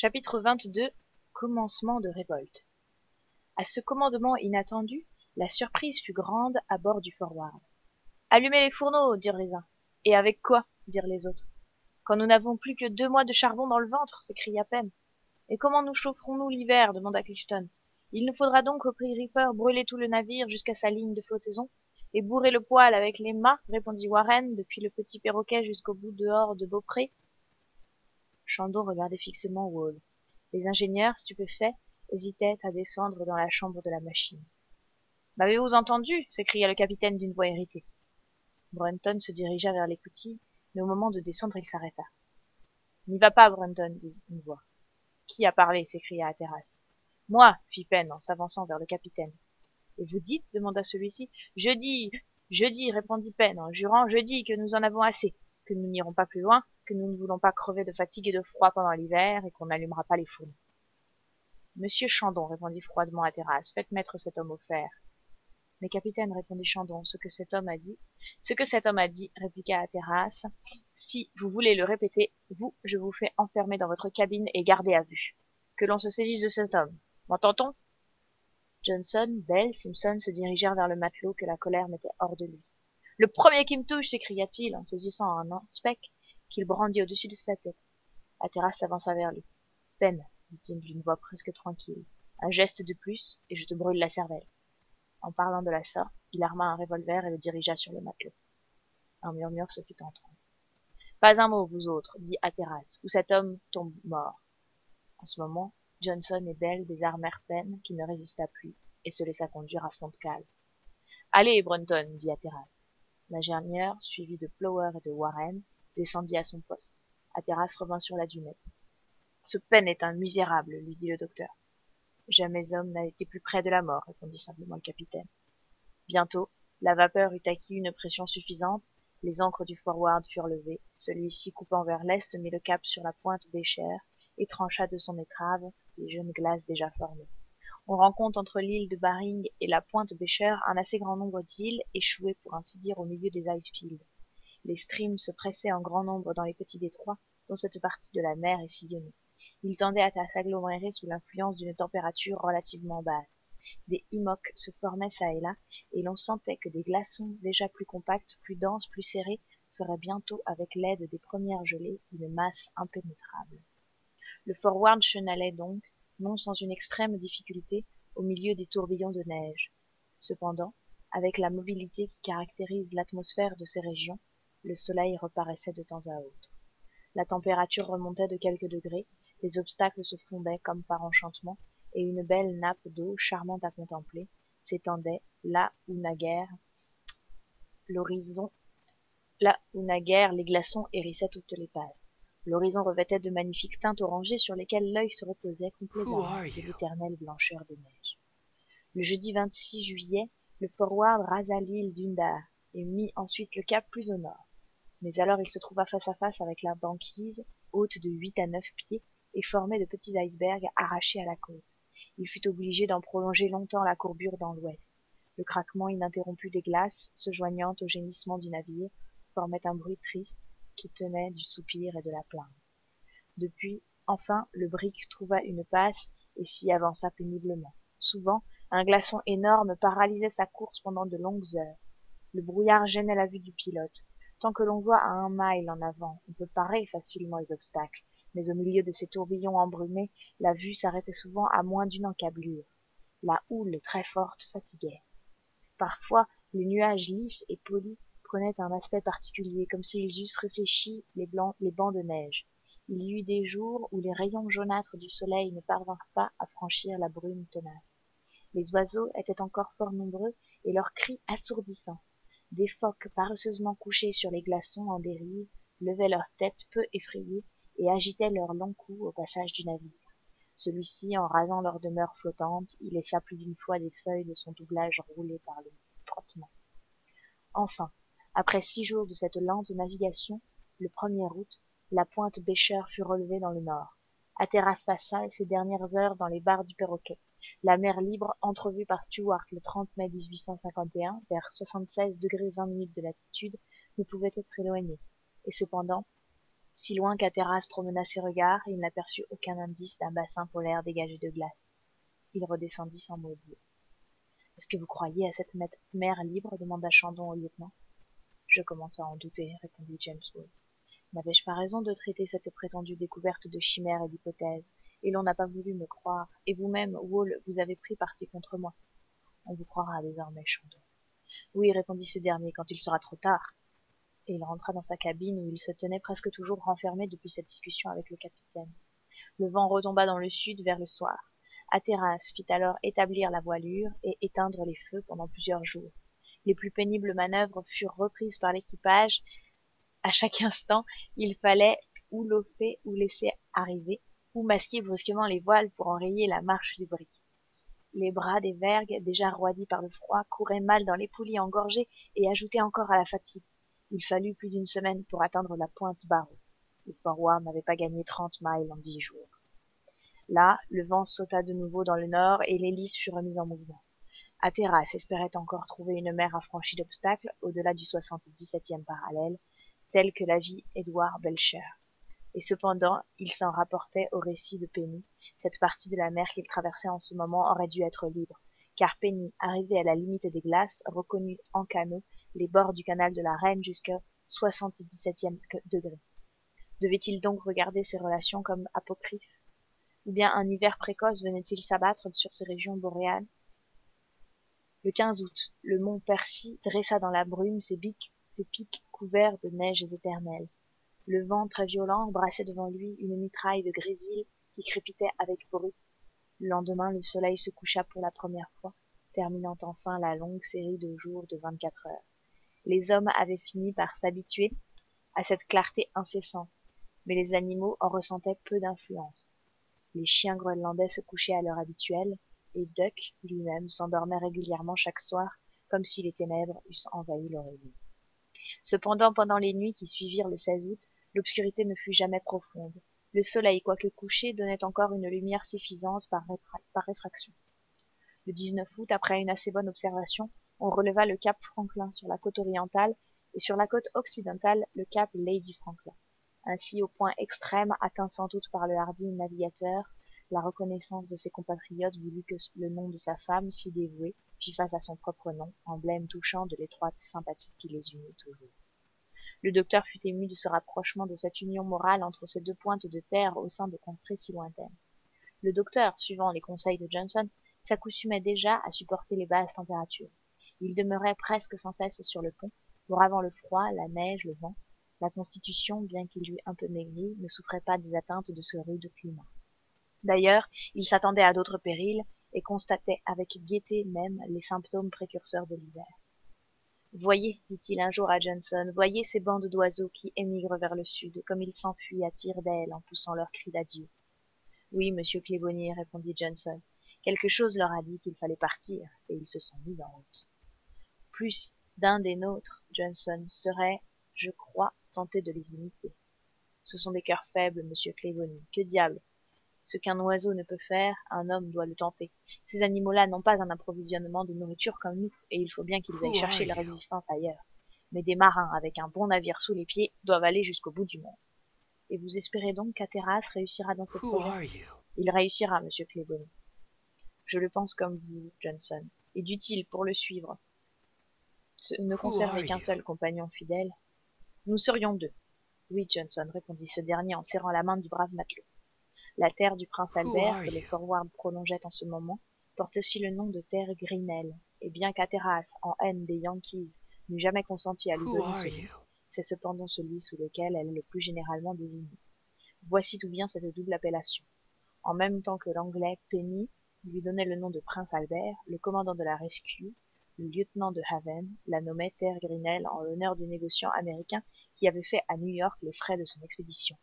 Chapitre 22. Commencement de révolte. À ce commandement inattendu, la surprise fut grande à bord du Forward. Allumez les fourneaux, dirent les uns. Et avec quoi? Dirent les autres. Quand nous n'avons plus que 2 mois de charbon dans le ventre, s'écria Penn. Et comment nous chaufferons-nous l'hiver? Demanda Clifton. Il nous faudra donc, reprit Ripper, brûler tout le navire jusqu'à sa ligne de flottaison, et bourrer le poêle avec les mâts, répondit Warren, depuis le petit perroquet jusqu'au bout dehors de Beaupré. Chandon regardait fixement Wall. Les ingénieurs, stupéfaits, hésitaient à descendre dans la chambre de la machine. « M'avez-vous entendu » s'écria le capitaine d'une voix irritée. Brunton se dirigea vers l'écoutille, mais au moment de descendre, il s'arrêta. « N'y va pas, Brunton, dit une voix. « Qui a parlé » s'écria Hatteras. « Moi, fit Penn en s'avançant vers le capitaine. « Et vous dites » demanda celui-ci. « Je dis, répondit Penn en jurant, je dis que nous en avons assez, que nous n'irons pas plus loin, que nous ne voulons pas crever de fatigue et de froid pendant l'hiver, et qu'on n'allumera pas les fourneaux. » Monsieur Chandon, répondit froidement Hatteras, faites mettre cet homme au fer. Mais capitaine, répondit Chandon, ce que cet homme a dit, répliqua Hatteras, si vous voulez le répéter, je vous fais enfermer dans votre cabine et garder à vue. Que l'on se saisisse de cet homme. M'entend-on? Johnson, Bell, Simpson se dirigèrent vers le matelot que la colère mettait hors de lui. Le premier qui me touche, s'écria-t-il en saisissant un handspec qu'il brandit au-dessus de sa tête. Hatteras s'avança vers lui. Penn, dit-il d'une voix presque tranquille, un geste de plus, et je te brûle la cervelle. En parlant de la sorte, il arma un revolver et le dirigea sur le matelot. Un murmure se fit entendre. Pas un mot, vous autres, dit Hatteras, ou cet homme tombe mort. En ce moment, Johnson et Bell désarmèrent Penn, qui ne résista plus, et se laissa conduire à fond de cale. Allez, Brunton, dit Hatteras. L'ingénieur, suivi de Plower et de Warren, descendit à son poste. Hatteras revint sur la dunette. Ce Penn est un misérable, lui dit le docteur. Jamais homme n'a été plus près de la mort, répondit simplement le capitaine. Bientôt, la vapeur eut acquis une pression suffisante, les ancres du Forward furent levées, celui-ci coupant vers l'est mit le cap sur la pointe Becher et trancha de son étrave les jeunes glaces déjà formées. On rencontre entre l'île de Baring et la pointe Becher un assez grand nombre d'îles échouées pour ainsi dire au milieu des icefields. Les streams se pressaient en grand nombre dans les petits détroits dont cette partie de la mer est sillonnée. Ils tendaient à s'agglomérer sous l'influence d'une température relativement basse. Des hummocks se formaient çà et là, et l'on sentait que des glaçons déjà plus compacts, plus denses, plus serrés, feraient bientôt, avec l'aide des premières gelées, une masse impénétrable. Le Forward chenalait donc, non sans une extrême difficulté, au milieu des tourbillons de neige. Cependant, avec la mobilité qui caractérise l'atmosphère de ces régions, le soleil reparaissait de temps à autre. La température remontait de quelques degrés, les obstacles se fondaient comme par enchantement, et une belle nappe d'eau, charmante à contempler, s'étendait là où naguère les glaçons hérissaient toutes les passes. L'horizon revêtait de magnifiques teintes orangées sur lesquelles l'œil se reposait complaisamment de l'éternelle blancheur des neiges. Le jeudi 26 juillet, le Forward rasa l'île d'Undar et mit ensuite le cap plus au nord. Mais alors il se trouva face à face avec la banquise, haute de 8 à 9 pieds, et formée de petits icebergs arrachés à la côte. Il fut obligé d'en prolonger longtemps la courbure dans l'ouest. Le craquement ininterrompu des glaces, se joignant au gémissement du navire, formait un bruit triste qui tenait du soupir et de la plainte. Depuis, enfin, le brick trouva une passe et s'y avança péniblement. Souvent, un glaçon énorme paralysait sa course pendant de longues heures. Le brouillard gênait la vue du pilote. Tant que l'on voit à 1 mille en avant, on peut parer facilement les obstacles, mais au milieu de ces tourbillons embrumés, la vue s'arrêtait souvent à moins d'une encablure. La houle très forte fatiguait. Parfois, les nuages lisses et polis prenaient un aspect particulier, comme s'ils eussent réfléchi les bancs de neige. Il y eut des jours où les rayons jaunâtres du soleil ne parvinrent pas à franchir la brume tenace. Les oiseaux étaient encore fort nombreux et leurs cris assourdissants. Des phoques paresseusement couchés sur les glaçons en dérive levaient leurs têtes peu effrayées et agitaient leurs longs coups au passage du navire. Celui-ci, en rasant leur demeure flottante, y laissa plus d'une fois des feuilles de son doublage roulées par le frottement. Enfin, après 6 jours de cette lente navigation, le 1er août, la pointe Becher fut relevée dans le nord. Hatteras passa ses dernières heures dans les barres du perroquet. La mer libre, entrevue par Stewart le 30 mai 1851, vers 76 degrés 20 minutes de latitude, ne pouvait être éloignée. Et cependant, Si loin qu'Hatteras promena ses regards, il n'aperçut aucun indice d'un bassin polaire dégagé de glace. Il redescendit sans mot dire. « Est-ce que vous croyez à cette mer libre » demanda Chandon au lieutenant. « Je commence à en douter, » répondit James Wall. « N'avais-je pas raison de traiter cette prétendue découverte de chimère et d'hypothèse? Et l'on n'a pas voulu me croire. Et vous-même, Wall, vous avez pris parti contre moi. » « On vous croira désormais, Chandon. »« Oui, » répondit ce dernier, quand il sera trop tard. Et il rentra dans sa cabine où il se tenait presque toujours renfermé depuis sa discussion avec le capitaine. Le vent retomba dans le sud vers le soir. Hatteras fit alors établir la voilure et éteindre les feux pendant plusieurs jours. Les plus pénibles manœuvres furent reprises par l'équipage. À chaque instant, il fallait ou lofer ou laisser arriver, ou masquer brusquement les voiles pour enrayer la marche du brick. Les bras des vergues, déjà roidis par le froid, couraient mal dans les poulies engorgées et ajoutaient encore à la fatigue. Il fallut plus d'une semaine pour atteindre la pointe Barrow. Le Forward n'avait pas gagné 30 miles en 10 jours. Là, le vent sauta de nouveau dans le nord et l'hélice fut remise en mouvement. Hatteras espérait encore trouver une mer affranchie d'obstacles au-delà du 77e parallèle, telle que la vit Edward Belcher. Et cependant, il s'en rapportait au récit de Penny. Cette partie de la mer qu'il traversait en ce moment aurait dû être libre, car Penny, arrivé à la limite des glaces, reconnut en canot les bords du canal de la Reine jusqu'au 77e degré. Devait-il donc regarder ces relations comme apocryphes? Ou bien un hiver précoce venait-il s'abattre sur ces régions boréales? Le 15 août, le mont Percy dressa dans la brume ses pics couverts de neiges éternelles. Le vent très violent brassait devant lui une mitraille de grésil qui crépitait avec bruit. Le lendemain, le soleil se coucha pour la première fois, terminant enfin la longue série de jours de 24 heures. Les hommes avaient fini par s'habituer à cette clarté incessante, mais les animaux en ressentaient peu d'influence. Les chiens groenlandais se couchaient à l'heure habituelle, et Duck lui-même s'endormait régulièrement chaque soir, comme si les ténèbres eussent envahi l'horizon. Cependant, pendant les nuits qui suivirent le 16 août, l'obscurité ne fut jamais profonde. Le soleil, quoique couché, donnait encore une lumière suffisante par réfraction. Le 19 août, après une assez bonne observation, on releva le cap Franklin sur la côte orientale et sur la côte occidentale le cap Lady Franklin. Ainsi, au point extrême, atteint sans doute par le hardi navigateur, la reconnaissance de ses compatriotes voulut que le nom de sa femme, si dévouée, fit face à son propre nom, emblème touchant de l'étroite sympathie qui les unit toujours. Le docteur fut ému de ce rapprochement de cette union morale entre ces deux pointes de terre au sein de contrées si lointaines. Le docteur, suivant les conseils de Johnson, s'accoutumait déjà à supporter les basses températures. Il demeurait presque sans cesse sur le pont, bravant le froid, la neige, le vent. La constitution, bien qu'il eût un peu maigri, ne souffrait pas des atteintes de ce rude climat. D'ailleurs, il s'attendait à d'autres périls et constatait avec gaieté même les symptômes précurseurs de l'hiver. « Voyez, dit-il un jour à Johnson, voyez ces bandes d'oiseaux qui émigrent vers le sud, comme ils s'enfuient à tire-d'aile en poussant leurs cris d'adieu. »« Oui, monsieur Clawbonny, répondit Johnson. Quelque chose leur a dit qu'il fallait partir, et ils se sont mis en route. Plus d'un des nôtres, Johnson, serait, je crois, tenté de les imiter. Ce sont des cœurs faibles, monsieur Clawbonny. Que diable! Ce qu'un oiseau ne peut faire, un homme doit le tenter. Ces animaux-là n'ont pas un approvisionnement de nourriture comme nous, et il faut bien qu'ils aillent chercher leur existence ailleurs. Mais des marins avec un bon navire sous les pieds doivent aller jusqu'au bout du monde. Et vous espérez donc qu'Hatteras réussira dans ses projets? Il réussira, monsieur Clawbonny. Je le pense comme vous, Johnson. Et dût-il, pour le suivre, ne conserver qu'un seul compagnon fidèle? Nous serions deux. Oui, Johnson, répondit ce dernier en serrant la main du brave matelot. La terre du prince Albert, que les Forward prolongeaient en ce moment, porte aussi le nom de terre Grinnell, et bien qu'Hatteras, en haine des Yankees, n'eût jamais consenti à lui donner ce nom, c'est cependant celui sous lequel elle est le plus généralement désignée. Voici d'où vient cette double appellation. En même temps que l'anglais Penny lui donnait le nom de prince Albert, le commandant de la Rescue, le lieutenant de Haven, la nommait terre Grinnell en l'honneur du négociant américain qui avait fait à New York les frais de son expédition.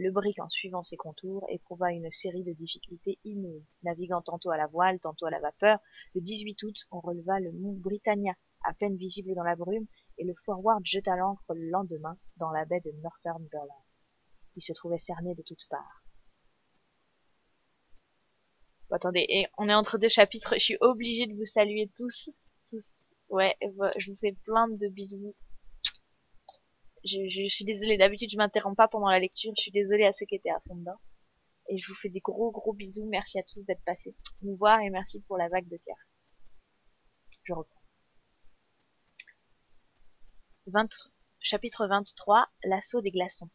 Le brick, en suivant ses contours, éprouva une série de difficultés inouïes. Naviguant tantôt à la voile, tantôt à la vapeur, le 18 août, on releva le mont Britannia, à peine visible dans la brume, et le Forward jeta l'ancre le lendemain dans la baie de Northumberland. Il se trouvait cerné de toutes parts. Bon, attendez, et on est entre deux chapitres, je suis obligée de vous saluer tous. Ouais, je vous fais plein de bisous. Je suis désolée, d'habitude je m'interromps pas pendant la lecture, je suis désolée à ceux qui étaient à fond dedans. Et je vous fais des gros bisous, merci à tous d'être passés nous voir et merci pour la vague de cœur. Je reprends. Chapitre 23, l'assaut des glaçons.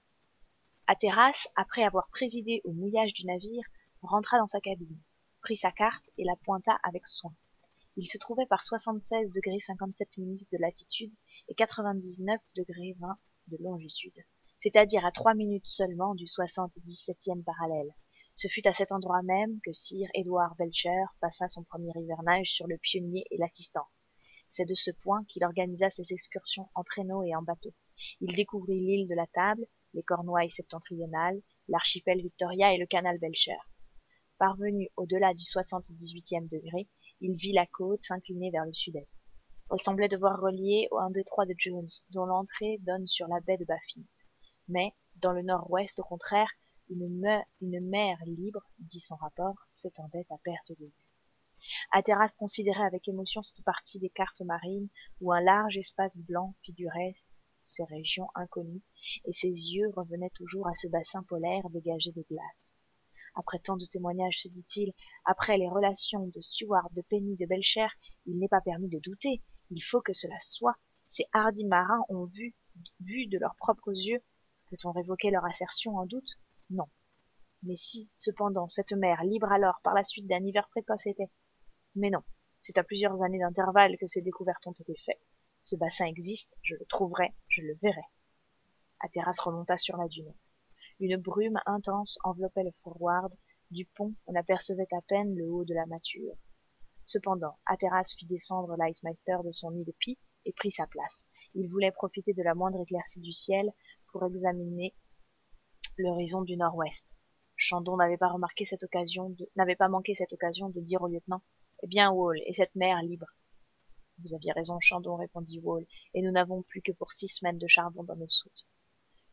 Hatteras, après avoir présidé au mouillage du navire, rentra dans sa cabine, prit sa carte et la pointa avec soin. Il se trouvait par 76° 57' de latitude et 99° 20' de longitude, c'est-à-dire à 3 minutes seulement du 77e parallèle. Ce fut à cet endroit même que Sir Edward Belcher passa son premier hivernage sur le Pionnier et l'Assistance. C'est de ce point qu'il organisa ses excursions en traîneau et en bateau. Il découvrit l'île de la Table, les Cornouailles septentrionales, l'archipel Victoria et le canal Belcher. Parvenu au-delà du 78e degré, il vit la côte s'incliner vers le sud-est. Elle semblait devoir relier un détroit de Jones, dont l'entrée donne sur la baie de Baffin. Mais, dans le nord-ouest, au contraire, une mer libre, dit son rapport, s'étendait à perte de vue. Hatteras considérait avec émotion cette partie des cartes marines où un large espace blanc figurait ces régions inconnues, et ses yeux revenaient toujours à ce bassin polaire dégagé de glace. Après tant de témoignages, se dit-il, après les relations de Stuart, de Penny, de Belcher, il n'est pas permis de douter. Il faut que cela soit. Ces hardis marins ont vu de leurs propres yeux. Peut-on révoquer leur assertion en doute? Non. Mais si, cependant, cette mer, libre alors par la suite d'un hiver précoce était. Mais non, c'est à plusieurs années d'intervalle que ces découvertes ont été faites. Ce bassin existe, je le trouverai, je le verrai. Hatteras remonta sur la dunette. Une brume intense enveloppait le Forward. Du pont, on apercevait à peine le haut de la mâture. Cependant, Hatteras fit descendre l'Icemeister de son nid de pie et prit sa place. Il voulait profiter de la moindre éclaircie du ciel pour examiner l'horizon du nord-ouest. Chandon n'avait pas manqué cette occasion de dire au lieutenant: Eh bien, Wall, et cette mer libre? Vous aviez raison, Chandon, répondit Wall, et nous n'avons plus que pour 6 semaines de charbon dans nos soutes.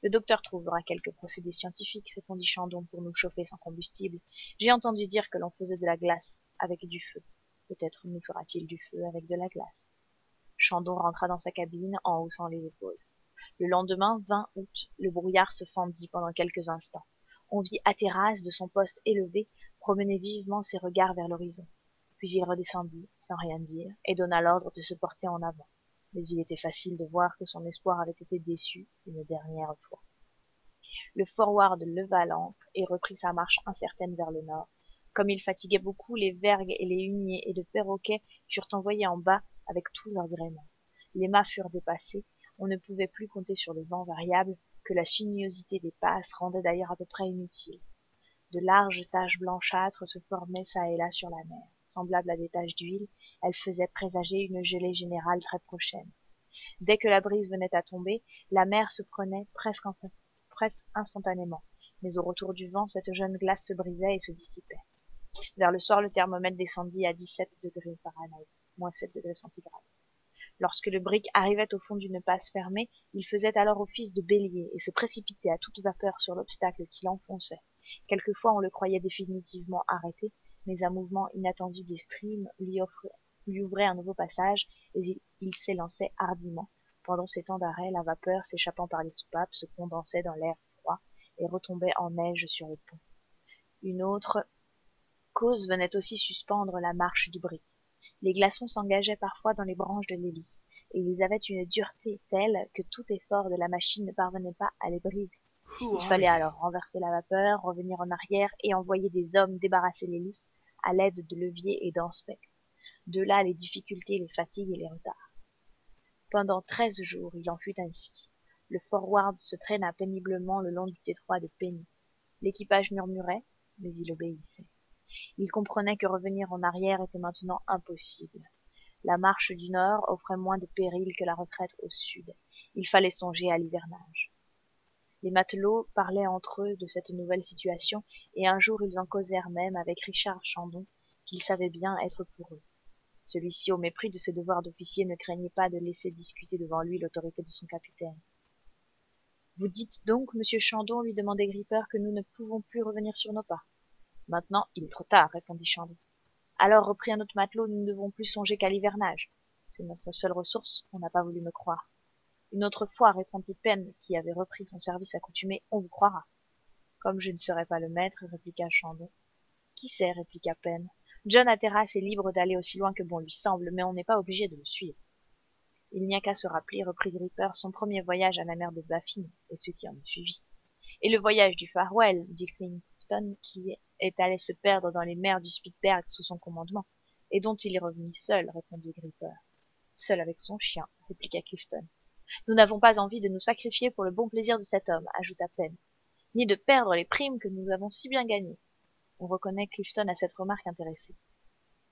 Le docteur trouvera quelques procédés scientifiques, répondit Chandon, pour nous chauffer sans combustible. J'ai entendu dire que l'on faisait de la glace avec du feu. Peut-être nous fera-t-il du feu avec de la glace. Chandon rentra dans sa cabine en haussant les épaules. Le lendemain, 20 août, le brouillard se fendit pendant quelques instants. On vit Hatteras, de son poste élevé, promener vivement ses regards vers l'horizon. Puis il redescendit, sans rien dire, et donna l'ordre de se porter en avant. Mais il était facile de voir que son espoir avait été déçu une dernière fois. Le Forward leva l'ancre et reprit sa marche incertaine vers le nord. Comme il fatiguait beaucoup, les vergues et les huniers et de perroquets furent envoyés en bas avec tout leur gréement. Les mâts furent dépassés, on ne pouvait plus compter sur le vent variable, que la sinuosité des passes rendait d'ailleurs à peu près inutile. De larges taches blanchâtres se formaient çà et là sur la mer. Semblables à des taches d'huile, elles faisaient présager une gelée générale très prochaine. Dès que la brise venait à tomber, la mer se prenait presque instantanément, mais au retour du vent, cette jeune glace se brisait et se dissipait. Vers le soir, le thermomètre descendit à 17° Fahrenheit, moins 7° centigrades. Lorsque le brick arrivait au fond d'une passe fermée, il faisait alors office de bélier et se précipitait à toute vapeur sur l'obstacle qui l'enfonçait. Quelquefois on le croyait définitivement arrêté, mais un mouvement inattendu des streams lui ouvrait un nouveau passage, et il s'élançait hardiment. Pendant ces temps d'arrêt, la vapeur, s'échappant par les soupapes, se condensait dans l'air froid et retombait en neige sur le pont. Une autre cause venait aussi suspendre la marche du brick. Les glaçons s'engageaient parfois dans les branches de l'hélice, et ils avaient une dureté telle que tout effort de la machine ne parvenait pas à les briser. Il fallait alors renverser la vapeur, revenir en arrière et envoyer des hommes débarrasser l'hélice à l'aide de leviers et d'aspects. De là les difficultés, les fatigues et les retards. Pendant 13 jours, il en fut ainsi. Le Forward se traîna péniblement le long du détroit de Penny. L'équipage murmurait, mais il obéissait. Il comprenait que revenir en arrière était maintenant impossible. La marche du nord offrait moins de périls que la retraite au sud. Il fallait songer à l'hivernage. Les matelots parlaient entre eux de cette nouvelle situation, et un jour ils en causèrent même avec Richard Chandon, qu'il savait bien être pour eux. Celui-ci, au mépris de ses devoirs d'officier, ne craignait pas de laisser discuter devant lui l'autorité de son capitaine. « Vous dites donc, monsieur Chandon, lui demandait Gripper, que nous ne pouvons plus revenir sur nos pas. Maintenant, il est trop tard, répondit Chandon. Alors, reprit un autre matelot, nous ne devons plus songer qu'à l'hivernage. C'est notre seule ressource, on n'a pas voulu me croire. Une autre fois, répondit Pen, qui avait repris son service accoutumé, on vous croira. Comme je ne serai pas le maître, répliqua Chandon. Qui sait, répliqua Pen. John Hatteras est libre d'aller aussi loin que bon lui semble, mais on n'est pas obligé de le suivre. Il n'y a qu'à se rappeler, reprit Gripper, son premier voyage à la mer de Baffin, et ce qui en est suivi. Et le voyage du Farewell, dit Clifton, qui est allé se perdre dans les mers du Spitzberg sous son commandement, et dont il est revenu seul, répondit Gripper. Seul avec son chien, répliqua Clifton. Nous n'avons pas envie de nous sacrifier pour le bon plaisir de cet homme, ajouta Pen, ni de perdre les primes que nous avons si bien gagnées. On reconnaît Clifton à cette remarque intéressée.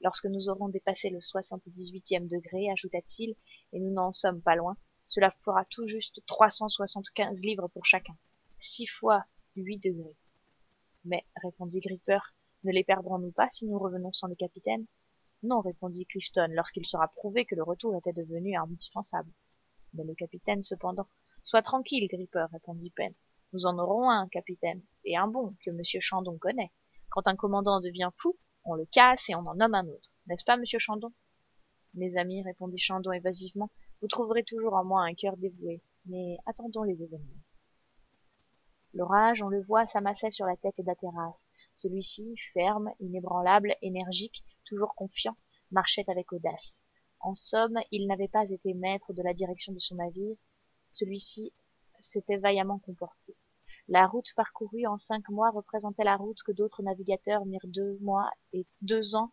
Lorsque nous aurons dépassé le 78e degré, ajouta-t-il, et nous n'en sommes pas loin, cela fera tout juste 375 livres pour chacun. 6 fois 8 degrés. Mais, répondit Gripper, ne les perdrons-nous pas si nous revenons sans le capitaine? Non, répondit Clifton, lorsqu'il sera prouvé que le retour était devenu indispensable. Mais le capitaine, cependant. Sois tranquille, Gripper, répondit Pen. Nous en aurons un, capitaine, et un bon, que M. Chandon connaît. Quand un commandant devient fou, on le casse et on en nomme un autre. N'est-ce pas, monsieur Chandon? Mes amis, répondit Chandon évasivement, vous trouverez toujours en moi un cœur dévoué. Mais attendons les événements. L'orage, on le voit, s'amassait sur la tête d'Hatteras. Celui-ci, ferme, inébranlable, énergique, toujours confiant, marchait avec audace. En somme, il n'avait pas été maître de la direction de son navire. Celui-ci s'était vaillamment comporté. La route parcourue en 5 mois représentait la route que d'autres navigateurs mirent 2 mois et 2 ans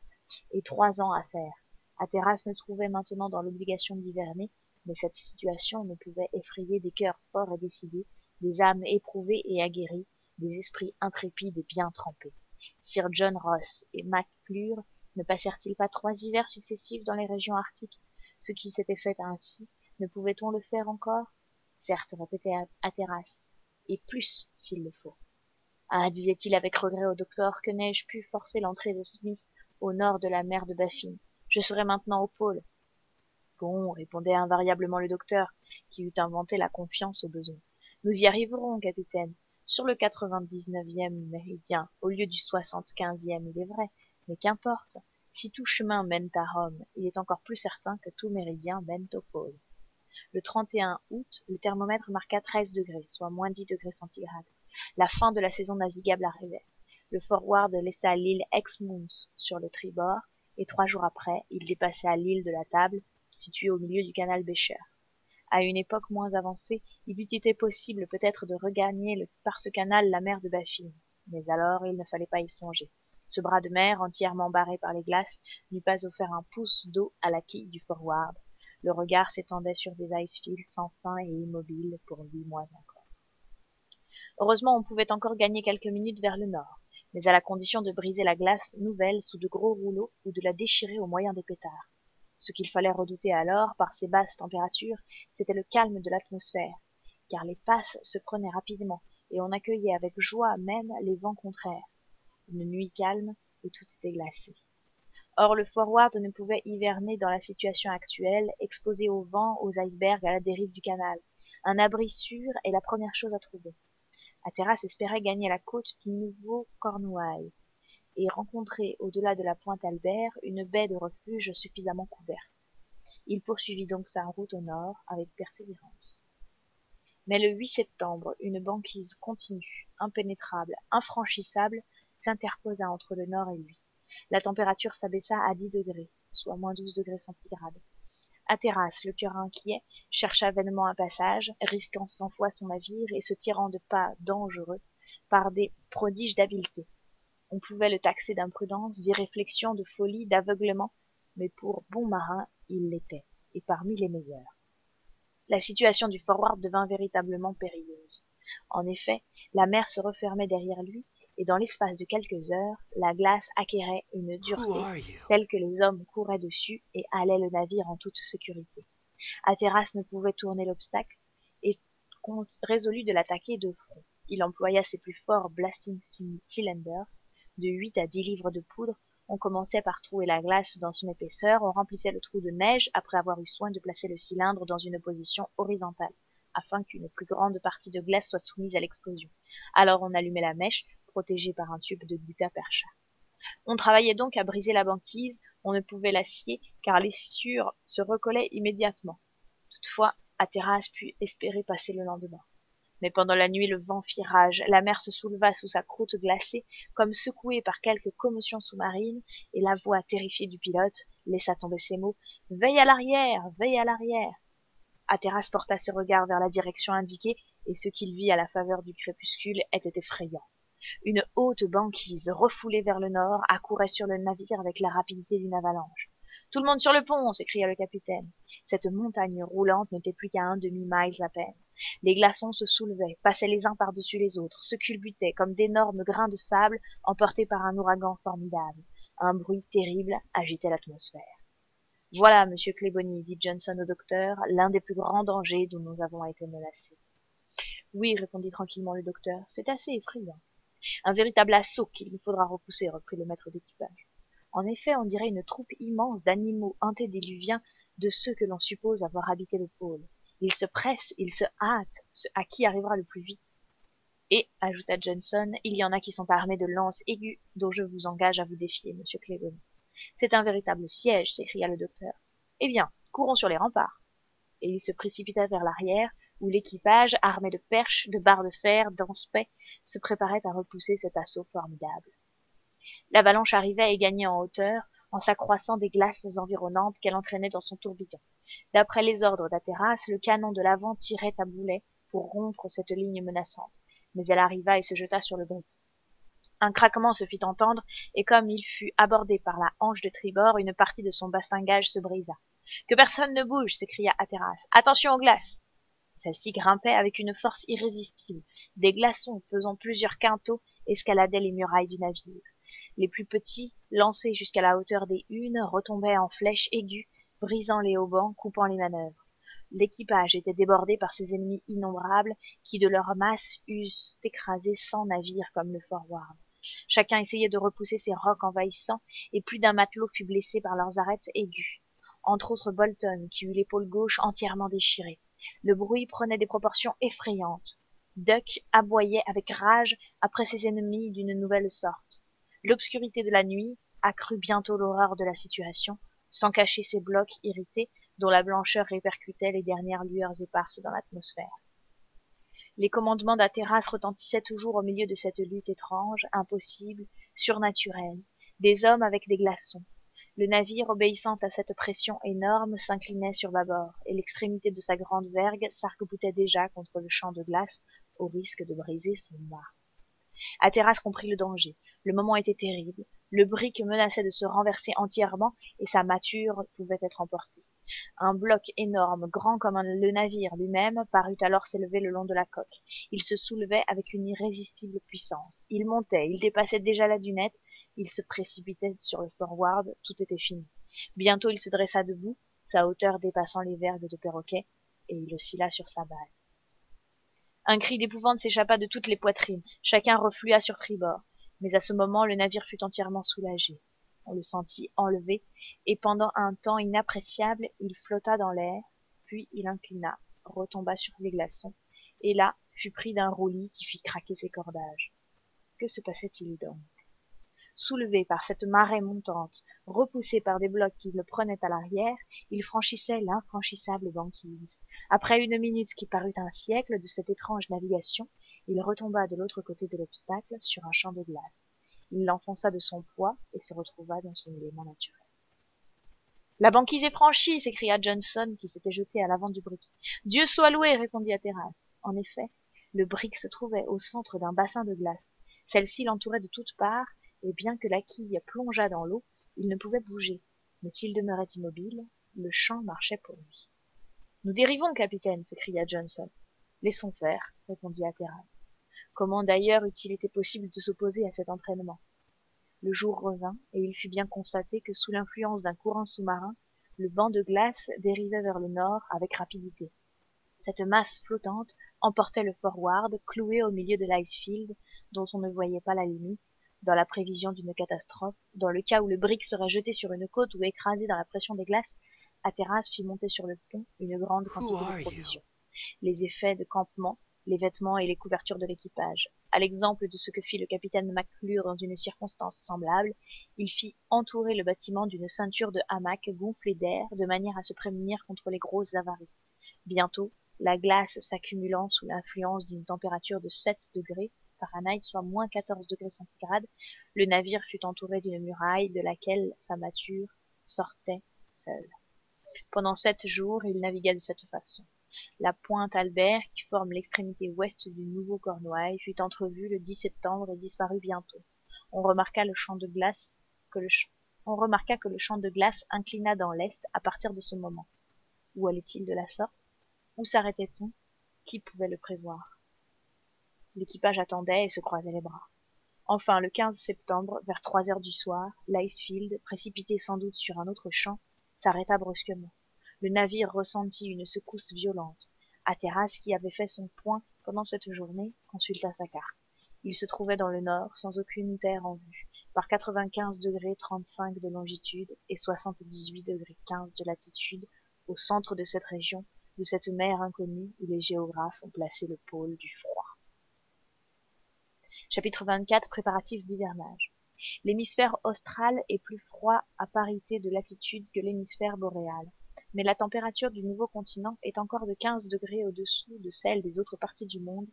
et 3 ans à faire. Hatteras ne trouvait maintenant dans l'obligation d'hiverner, mais cette situation ne pouvait effrayer des cœurs forts et décidés, des âmes éprouvées et aguerries, des esprits intrépides et bien trempés. Sir John Ross et McClure ne passèrent-ils pas 3 hivers successifs dans les régions arctiques? Ce qui s'était fait ainsi, ne pouvait-on le faire encore? Certes, répétait Hatteras, et plus s'il le faut. Ah, disait-il avec regret au docteur, que n'ai-je pu forcer l'entrée de Smith au nord de la mer de Baffin? Je serais maintenant au pôle. Bon, répondait invariablement le docteur, qui eût inventé la confiance au besoin. Nous y arriverons, capitaine. Sur le 99e méridien, au lieu du 75e, il est vrai, mais qu'importe. Si tout chemin mène à Rome, il est encore plus certain que tout méridien mène au pôle. Le 31 août, le thermomètre marqua 13 degrés, soit moins 10 degrés centigrades. La fin de la saison navigable arrivait. Le Forward laissa l'île Exmouth sur le tribord, et 3 jours après, il dépassa l'île de la Table, située au milieu du canal Becher. À une époque moins avancée, il eût été possible peut-être de regagner par ce canal la mer de Baffin. Mais alors, il ne fallait pas y songer. Ce bras de mer, entièrement barré par les glaces, n'eût pas offert un pouce d'eau à la quille du Forward. Le regard s'étendait sur des icefields sans fin et immobiles pour 8 mois encore. Heureusement, on pouvait encore gagner quelques minutes vers le nord, mais à la condition de briser la glace nouvelle sous de gros rouleaux ou de la déchirer au moyen des pétards. Ce qu'il fallait redouter alors, par ces basses températures, c'était le calme de l'atmosphère, car les passes se prenaient rapidement, et on accueillait avec joie même les vents contraires. Une nuit calme, et tout était glacé. Or le Forward ne pouvait hiverner dans la situation actuelle, exposé au vent, aux icebergs, à la dérive du canal. Un abri sûr est la première chose à trouver. Hatteras espérait gagner la côte du nouveau Cornouailles et rencontrer, au-delà de la pointe Albert, une baie de refuge suffisamment couverte. Il poursuivit donc sa route au nord avec persévérance. Mais le 8 septembre, une banquise continue, impénétrable, infranchissable, s'interposa entre le nord et lui. La température s'abaissa à 10 degrés, soit moins 12 degrés centigrades. Hatteras, le cœur inquiet, chercha vainement un passage, risquant 100 fois son navire et se tirant de pas dangereux par des prodiges d'habileté. On pouvait le taxer d'imprudence, d'irréflexion, de folie, d'aveuglement, mais pour bon marin, il l'était, et parmi les meilleurs. La situation du Forward devint véritablement périlleuse. En effet, la mer se refermait derrière lui, et dans l'espace de quelques heures, la glace acquérait une dureté telle que les hommes couraient dessus et halaient le navire en toute sécurité. Hatteras ne pouvait tourner l'obstacle, et résolut de l'attaquer de front. Il employa ses plus forts blasting cylinders, de 8 à 10 livres de poudre. On commençait par trouer la glace dans son épaisseur, on remplissait le trou de neige après avoir eu soin de placer le cylindre dans une position horizontale, afin qu'une plus grande partie de glace soit soumise à l'explosion. Alors on allumait la mèche, protégée par un tube de gutta-percha. On travaillait donc à briser la banquise, on ne pouvait la scier, car les sciures se recollaient immédiatement. Toutefois, Hatteras put espérer passer le lendemain. Mais pendant la nuit le vent fit rage, la mer se souleva sous sa croûte glacée, comme secouée par quelque commotion sous-marine, et la voix terrifiée du pilote laissa tomber ces mots. « Veille à l'arrière! Veille à l'arrière !» Hatteras porta ses regards vers la direction indiquée, et ce qu'il vit à la faveur du crépuscule était effrayant. Une haute banquise, refoulée vers le nord, accourait sur le navire avec la rapidité d'une avalanche. « Tout le monde sur le pont !» s'écria le capitaine. Cette montagne roulante n'était plus qu'à un demi-mille à peine. Les glaçons se soulevaient, passaient les uns par-dessus les autres, se culbutaient comme d'énormes grains de sable emportés par un ouragan formidable. Un bruit terrible agitait l'atmosphère. « Voilà, monsieur Claybonny, dit Johnson au docteur, l'un des plus grands dangers dont nous avons été menacés. »« Oui, répondit tranquillement le docteur, c'est assez effrayant. »« Un véritable assaut qu'il nous faudra repousser, reprit le maître d'équipage. En effet, on dirait une troupe immense d'animaux antédiluviens de ceux que l'on suppose avoir habité le pôle. Ils se pressent, ils se hâtent, à qui arrivera le plus vite. Et, ajouta Johnson, il y en a qui sont armés de lances aiguës dont je vous engage à vous défier, monsieur Claybonny. C'est un véritable siège, s'écria le docteur. Eh bien, courons sur les remparts. Et il se précipita vers l'arrière, où l'équipage, armé de perches, de barres de fer, d'anspets, se préparait à repousser cet assaut formidable. L'avalanche arrivait et gagnait en hauteur, en s'accroissant des glaces environnantes qu'elle entraînait dans son tourbillon. D'après les ordres d'Hatteras, le canon de l'avant tirait à boulet pour rompre cette ligne menaçante, mais elle arriva et se jeta sur le brick. Un craquement se fit entendre, et comme il fut abordé par la hanche de tribord, une partie de son bastingage se brisa. « Que personne ne bouge !» s'écria Hatteras. « Attention aux glaces !» Celles-ci grimpaient avec une force irrésistible. Des glaçons pesant plusieurs quintaux escaladaient les murailles du navire. Les plus petits, lancés jusqu'à la hauteur des hunes, retombaient en flèches aiguës, brisant les haubans, coupant les manœuvres. L'équipage était débordé par ces ennemis innombrables qui, de leur masse, eussent écrasé 100 navires comme le Forward. Chacun essayait de repousser ces rocs envahissants, et plus d'un matelot fut blessé par leurs arêtes aiguës. Entre autres Bolton, qui eut l'épaule gauche entièrement déchirée. Le bruit prenait des proportions effrayantes. Duck aboyait avec rage après ses ennemis d'une nouvelle sorte. L'obscurité de la nuit accrut bientôt l'horreur de la situation, sans cacher ses blocs irrités dont la blancheur répercutait les dernières lueurs éparses dans l'atmosphère. Les commandements d'Hatteras retentissaient toujours au milieu de cette lutte étrange, impossible, surnaturelle, des hommes avec des glaçons. Le navire, obéissant à cette pression énorme, s'inclinait sur bâbord, et l'extrémité de sa grande vergue s'arc-boutait déjà contre le champ de glace, au risque de briser son mât. Hatteras comprit le danger. Le moment était terrible. Le brick menaçait de se renverser entièrement, et sa mâture pouvait être emportée. Un bloc énorme, grand comme le navire lui-même, parut alors s'élever le long de la coque. Il se soulevait avec une irrésistible puissance. Il montait, il dépassait déjà la dunette, il se précipitait sur le Forward, tout était fini. Bientôt il se dressa debout, sa hauteur dépassant les vergues de perroquet, et il oscilla sur sa base. Un cri d'épouvante s'échappa de toutes les poitrines, chacun reflua sur tribord. Mais à ce moment le navire fut entièrement soulagé. On le sentit enlevé, et pendant un temps inappréciable, il flotta dans l'air, puis il inclina, retomba sur les glaçons, et là fut pris d'un roulis qui fit craquer ses cordages. Que se passait-il donc? Soulevé par cette marée montante, repoussé par des blocs qui le prenaient à l'arrière, il franchissait l'infranchissable banquise. Après une minute qui parut un siècle de cette étrange navigation, il retomba de l'autre côté de l'obstacle sur un champ de glace. Il l'enfonça de son poids et se retrouva dans son élément naturel. « La banquise est franchie !» s'écria Johnson, qui s'était jeté à l'avant du brick. « Dieu soit loué !» répondit Hatteras. En effet, le brick se trouvait au centre d'un bassin de glace. Celle-ci l'entourait de toutes parts, et bien que la quille plongeât dans l'eau, il ne pouvait bouger. Mais s'il demeurait immobile, le champ marchait pour lui. « Nous dérivons, capitaine !» s'écria Johnson. « Laissons faire, » répondit Hatteras. Comment d'ailleurs eût-il été possible de s'opposer à cet entraînement? Le jour revint, et il fut bien constaté que sous l'influence d'un courant sous-marin, le banc de glace dérivait vers le nord avec rapidité. Cette masse flottante emportait le Forward, cloué au milieu de l'icefield, dont on ne voyait pas la limite, dans la prévision d'une catastrophe, dans le cas où le brick serait jeté sur une côte ou écrasé dans la pression des glaces. Hatteras fit monter sur le pont une grande quantité de provisions. Les effets de campement, les vêtements et les couvertures de l'équipage. À l'exemple de ce que fit le capitaine McClure dans une circonstance semblable, il fit entourer le bâtiment d'une ceinture de hamacs gonflés d'air de manière à se prémunir contre les grosses avaries. Bientôt, la glace s'accumulant sous l'influence d'une température de 7 degrés Fahrenheit, soit moins 14 degrés centigrades, le navire fut entouré d'une muraille de laquelle sa mâture sortait seule. Pendant 7 jours, il navigua de cette façon. La pointe Albert, qui forme l'extrémité ouest du Nouveau Cornouailles, fut entrevue le 10 septembre et disparut bientôt. On remarqua que le champ de glace inclina dans l'est à partir de ce moment. Où allait-il de la sorte? Où s'arrêtait-on? Qui pouvait le prévoir? L'équipage attendait et se croisait les bras. Enfin, le 15 septembre, vers 3 heures du soir, l'Icefield, précipité sans doute sur un autre champ, s'arrêta brusquement. Le navire ressentit une secousse violente. Hatteras, qui avait fait son point pendant cette journée, consulta sa carte. Il se trouvait dans le nord, sans aucune terre en vue, par 95° 35 de longitude et 78° 15 de latitude, au centre de cette région, de cette mer inconnue où les géographes ont placé le pôle du froid. Chapitre 24. Préparatifs d'hivernage. L'hémisphère austral est plus froid à parité de latitude que l'hémisphère boréal, mais la température du nouveau continent est encore de 15 degrés au-dessous de celle des autres parties du monde,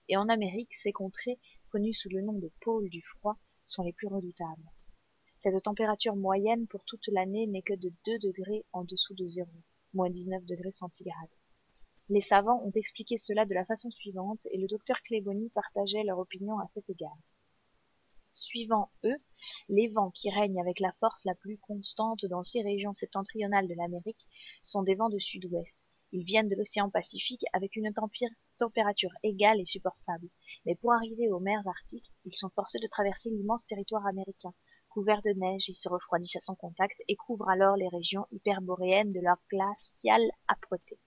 et en Amérique, ces contrées, connues sous le nom de pôle du froid, sont les plus redoutables. Cette température moyenne pour toute l'année n'est que de 2 degrés en dessous de zéro, moins 19 degrés centigrades. Les savants ont expliqué cela de la façon suivante, et le docteur Cleboni partageait leur opinion à cet égard. Suivant eux, les vents qui règnent avec la force la plus constante dans ces régions septentrionales de l'Amérique sont des vents de sud-ouest. Ils viennent de l'océan Pacifique avec une température égale et supportable. Mais pour arriver aux mers arctiques, ils sont forcés de traverser l'immense territoire américain. Couverts de neige, ils se refroidissent à son contact et couvrent alors les régions hyperboréennes de leur glaciale âpreté.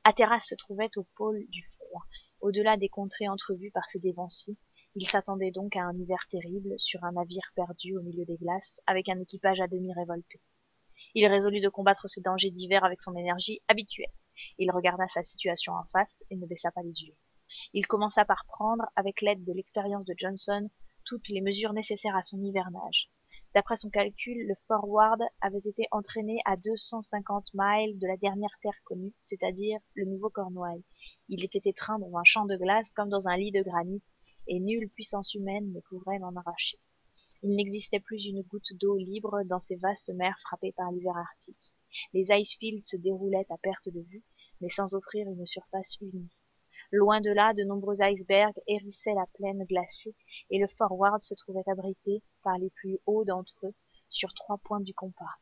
Hatteras se trouvait au pôle du froid, au-delà des contrées entrevues par ses dévanciers. Il s'attendait donc à un hiver terrible, sur un navire perdu au milieu des glaces, avec un équipage à demi révolté. Il résolut de combattre ces dangers d'hiver avec son énergie habituelle. Il regarda sa situation en face et ne baissa pas les yeux. Il commença par prendre, avec l'aide de l'expérience de Johnson, toutes les mesures nécessaires à son hivernage. D'après son calcul, le Forward avait été entraîné à 250 miles de la dernière terre connue, c'est-à-dire le Nouveau Cornouailles. Il était étreint dans un champ de glace comme dans un lit de granit, et nulle puissance humaine ne pourrait l'en arracher. Il n'existait plus une goutte d'eau libre dans ces vastes mers frappées par l'hiver arctique. Les icefields se déroulaient à perte de vue, mais sans offrir une surface unie. Loin de là, de nombreux icebergs hérissaient la plaine glacée, et le Forward se trouvait abrité, par les plus hauts d'entre eux, sur 3 points du compas.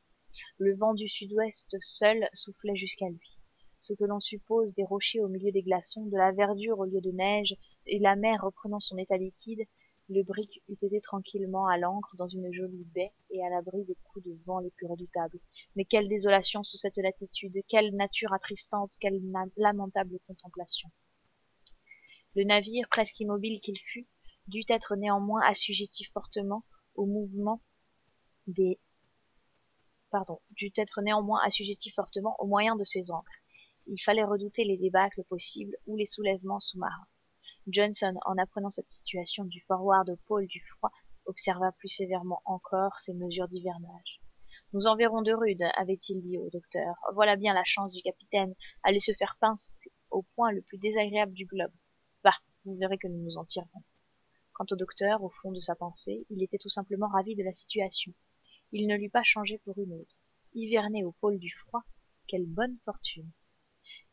Le vent du sud-ouest seul soufflait jusqu'à lui. Ce que l'on suppose des rochers au milieu des glaçons, de la verdure au lieu de neige, et la mer reprenant son état liquide, le brick eût été tranquillement à l'ancre dans une jolie baie et à l'abri des coups de vent les plus redoutables. Mais quelle désolation sous cette latitude, quelle nature attristante, quelle lamentable contemplation. Le navire, presque immobile qu'il fût, dut être néanmoins assujetti fortement au mouvement des au moyen de ses ancres. Il fallait redouter les débâcles possibles ou les soulèvements sous-marins. Johnson, en apprenant cette situation du Forward au pôle du froid, observa plus sévèrement encore ses mesures d'hivernage. Nous en verrons de rudes, avait-il dit au docteur. Voilà bien la chance du capitaine, aller se faire pincer au point le plus désagréable du globe. Bah, vous verrez que nous nous en tirerons. Quant au docteur, au fond de sa pensée, il était tout simplement ravi de la situation. Il ne l'eût pas changée pour une autre. Hiverner au pôle du froid, quelle bonne fortune!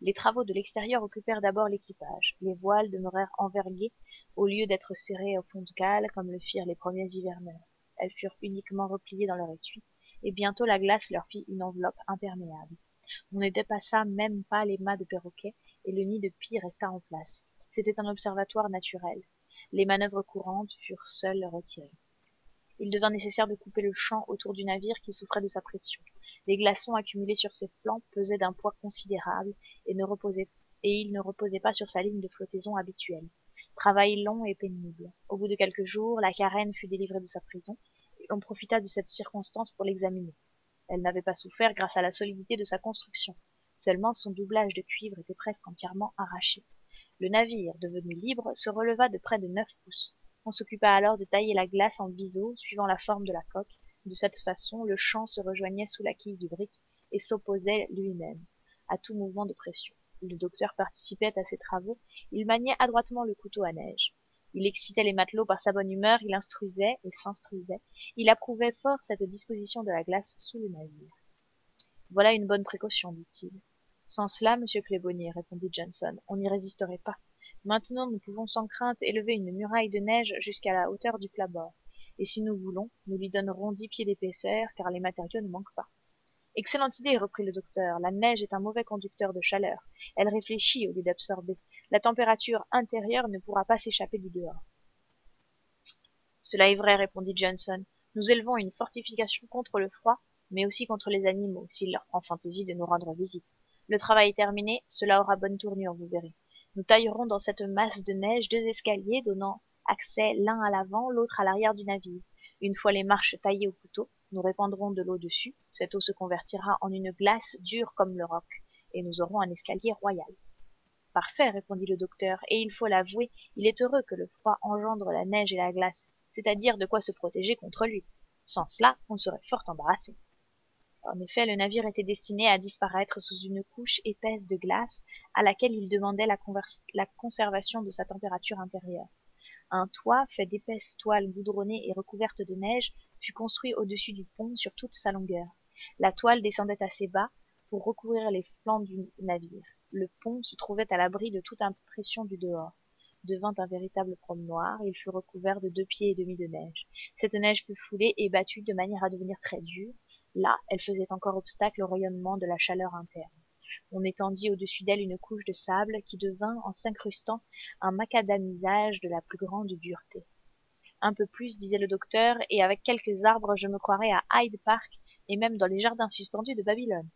Les travaux de l'extérieur occupèrent d'abord l'équipage. Les voiles demeurèrent enverguées au lieu d'être serrées au fond de cale comme le firent les premiers hiverneurs. Elles furent uniquement repliées dans leur étui, et bientôt la glace leur fit une enveloppe imperméable. On ne dépassa même pas les mâts de perroquet, et le nid de pie resta en place. C'était un observatoire naturel. Les manœuvres courantes furent seules retirées. Il devint nécessaire de couper le champ autour du navire qui souffrait de sa pression. Les glaçons accumulés sur ses flancs pesaient d'un poids considérable et il ne reposait pas sur sa ligne de flottaison habituelle. Travail long et pénible. Au bout de quelques jours, la carène fut délivrée de sa prison et on profita de cette circonstance pour l'examiner. Elle n'avait pas souffert grâce à la solidité de sa construction. Seulement son doublage de cuivre était presque entièrement arraché. Le navire, devenu libre, se releva de près de 9 pouces. On s'occupa alors de tailler la glace en biseau, suivant la forme de la coque. De cette façon, le champ se rejoignait sous la quille du brick et s'opposait lui-même à tout mouvement de pression. le docteur participait à ces travaux, il maniait adroitement le couteau à neige. Il excitait les matelots par sa bonne humeur, il instruisait et s'instruisait, il approuvait fort cette disposition de la glace sous le navire. Voilà une bonne précaution, dit-il. Sans cela, monsieur Claiborne, répondit Johnson, on n'y résisterait pas. Maintenant, nous pouvons sans crainte élever une muraille de neige jusqu'à la hauteur du plat-bord, et si nous voulons, nous lui donnerons 10 pieds d'épaisseur, car les matériaux ne manquent pas. Excellente idée, reprit le docteur. La neige est un mauvais conducteur de chaleur. Elle réfléchit au lieu d'absorber. La température intérieure ne pourra pas s'échapper du dehors. Cela est vrai, répondit Johnson. Nous élevons une fortification contre le froid, mais aussi contre les animaux, s'il leur prend fantaisie de nous rendre visite. Le travail est terminé, cela aura bonne tournure, vous verrez. Nous taillerons dans cette masse de neige 2 escaliers donnant accès l'un à l'avant, l'autre à l'arrière du navire. Une fois les marches taillées au couteau, nous répandrons de l'eau dessus, cette eau se convertira en une glace dure comme le roc, et nous aurons un escalier royal. Parfait, répondit le docteur, et il faut l'avouer, il est heureux que le froid engendre la neige et la glace, c'est-à-dire de quoi se protéger contre lui. Sans cela, on serait fort embarrassé. En effet, le navire était destiné à disparaître sous une couche épaisse de glace à laquelle il demandait la conservation de sa température intérieure. Un toit, fait d'épaisses toiles goudronnées et recouvertes de neige, fut construit au-dessus du pont sur toute sa longueur. La toile descendait assez bas pour recouvrir les flancs du navire. Le pont se trouvait à l'abri de toute impression du dehors. Devint un véritable promenoir, il fut recouvert de 2 pieds et demi de neige. Cette neige fut foulée et battue de manière à devenir très dure. Là, elle faisait encore obstacle au rayonnement de la chaleur interne. On étendit au-dessus d'elle une couche de sable qui devint, en s'incrustant, un macadamisage de la plus grande dureté. Un peu plus, disait le docteur, et avec quelques arbres je me croirais à Hyde Park et même dans les jardins suspendus de Babylone.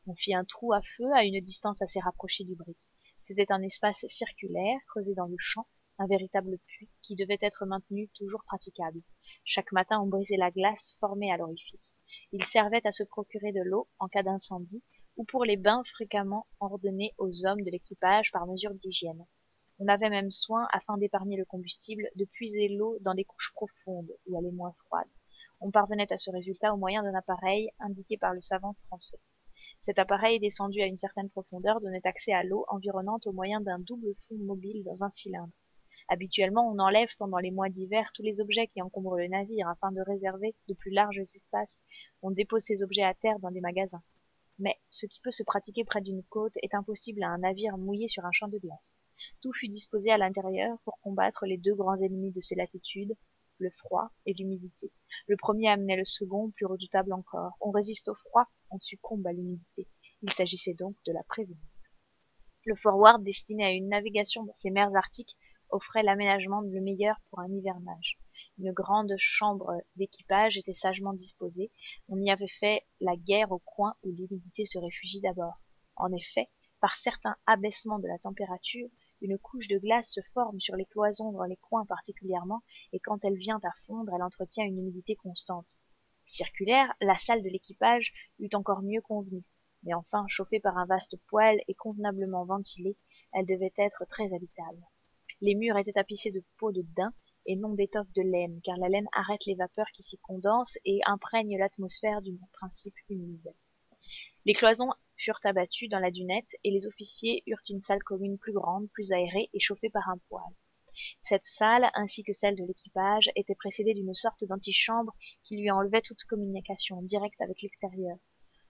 On fit un trou à feu à une distance assez rapprochée du brick. C'était un espace circulaire, creusé dans le champ, un véritable puits, qui devait être maintenu toujours praticable. Chaque matin on brisait la glace formée à l'orifice. Il servait à se procurer de l'eau en cas d'incendie, ou pour les bains fréquemment ordonnés aux hommes de l'équipage par mesure d'hygiène. On avait même soin, afin d'épargner le combustible, de puiser l'eau dans des couches profondes, où elle est moins froide. On parvenait à ce résultat au moyen d'un appareil indiqué par le savant français. Cet appareil, descendu à une certaine profondeur, donnait accès à l'eau environnante au moyen d'un double fond mobile dans un cylindre. Habituellement, on enlève pendant les mois d'hiver tous les objets qui encombrent le navire afin de réserver de plus larges espaces. On dépose ces objets à terre dans des magasins. Mais ce qui peut se pratiquer près d'une côte est impossible à un navire mouillé sur un champ de glace. Tout fut disposé à l'intérieur pour combattre les 2 grands ennemis de ces latitudes, le froid et l'humidité. Le premier amenait le second, plus redoutable encore. On résiste au froid, on succombe à l'humidité. Il s'agissait donc de la prévenir. Le Forward, destiné à une navigation dans ces mers arctiques, offrait l'aménagement le meilleur pour un hivernage. Une grande chambre d'équipage était sagement disposée. On y avait fait la guerre au coin où l'humidité se réfugie d'abord. En effet, par certains abaissements de la température, une couche de glace se forme sur les cloisons dans les coins particulièrement, et quand elle vient à fondre, elle entretient une humidité constante. Circulaire, la salle de l'équipage eût encore mieux convenu. Mais enfin, chauffée par un vaste poêle et convenablement ventilée, elle devait être très habitable. Les murs étaient tapissés de peaux de daim et non d'étoffe de laine, car la laine arrête les vapeurs qui s'y condensent et imprègne l'atmosphère du principe humide. Les cloisons furent abattues dans la dunette, et les officiers eurent une salle commune plus grande, plus aérée et chauffée par un poêle. Cette salle, ainsi que celle de l'équipage, était précédée d'une sorte d'antichambre qui lui enlevait toute communication directe avec l'extérieur.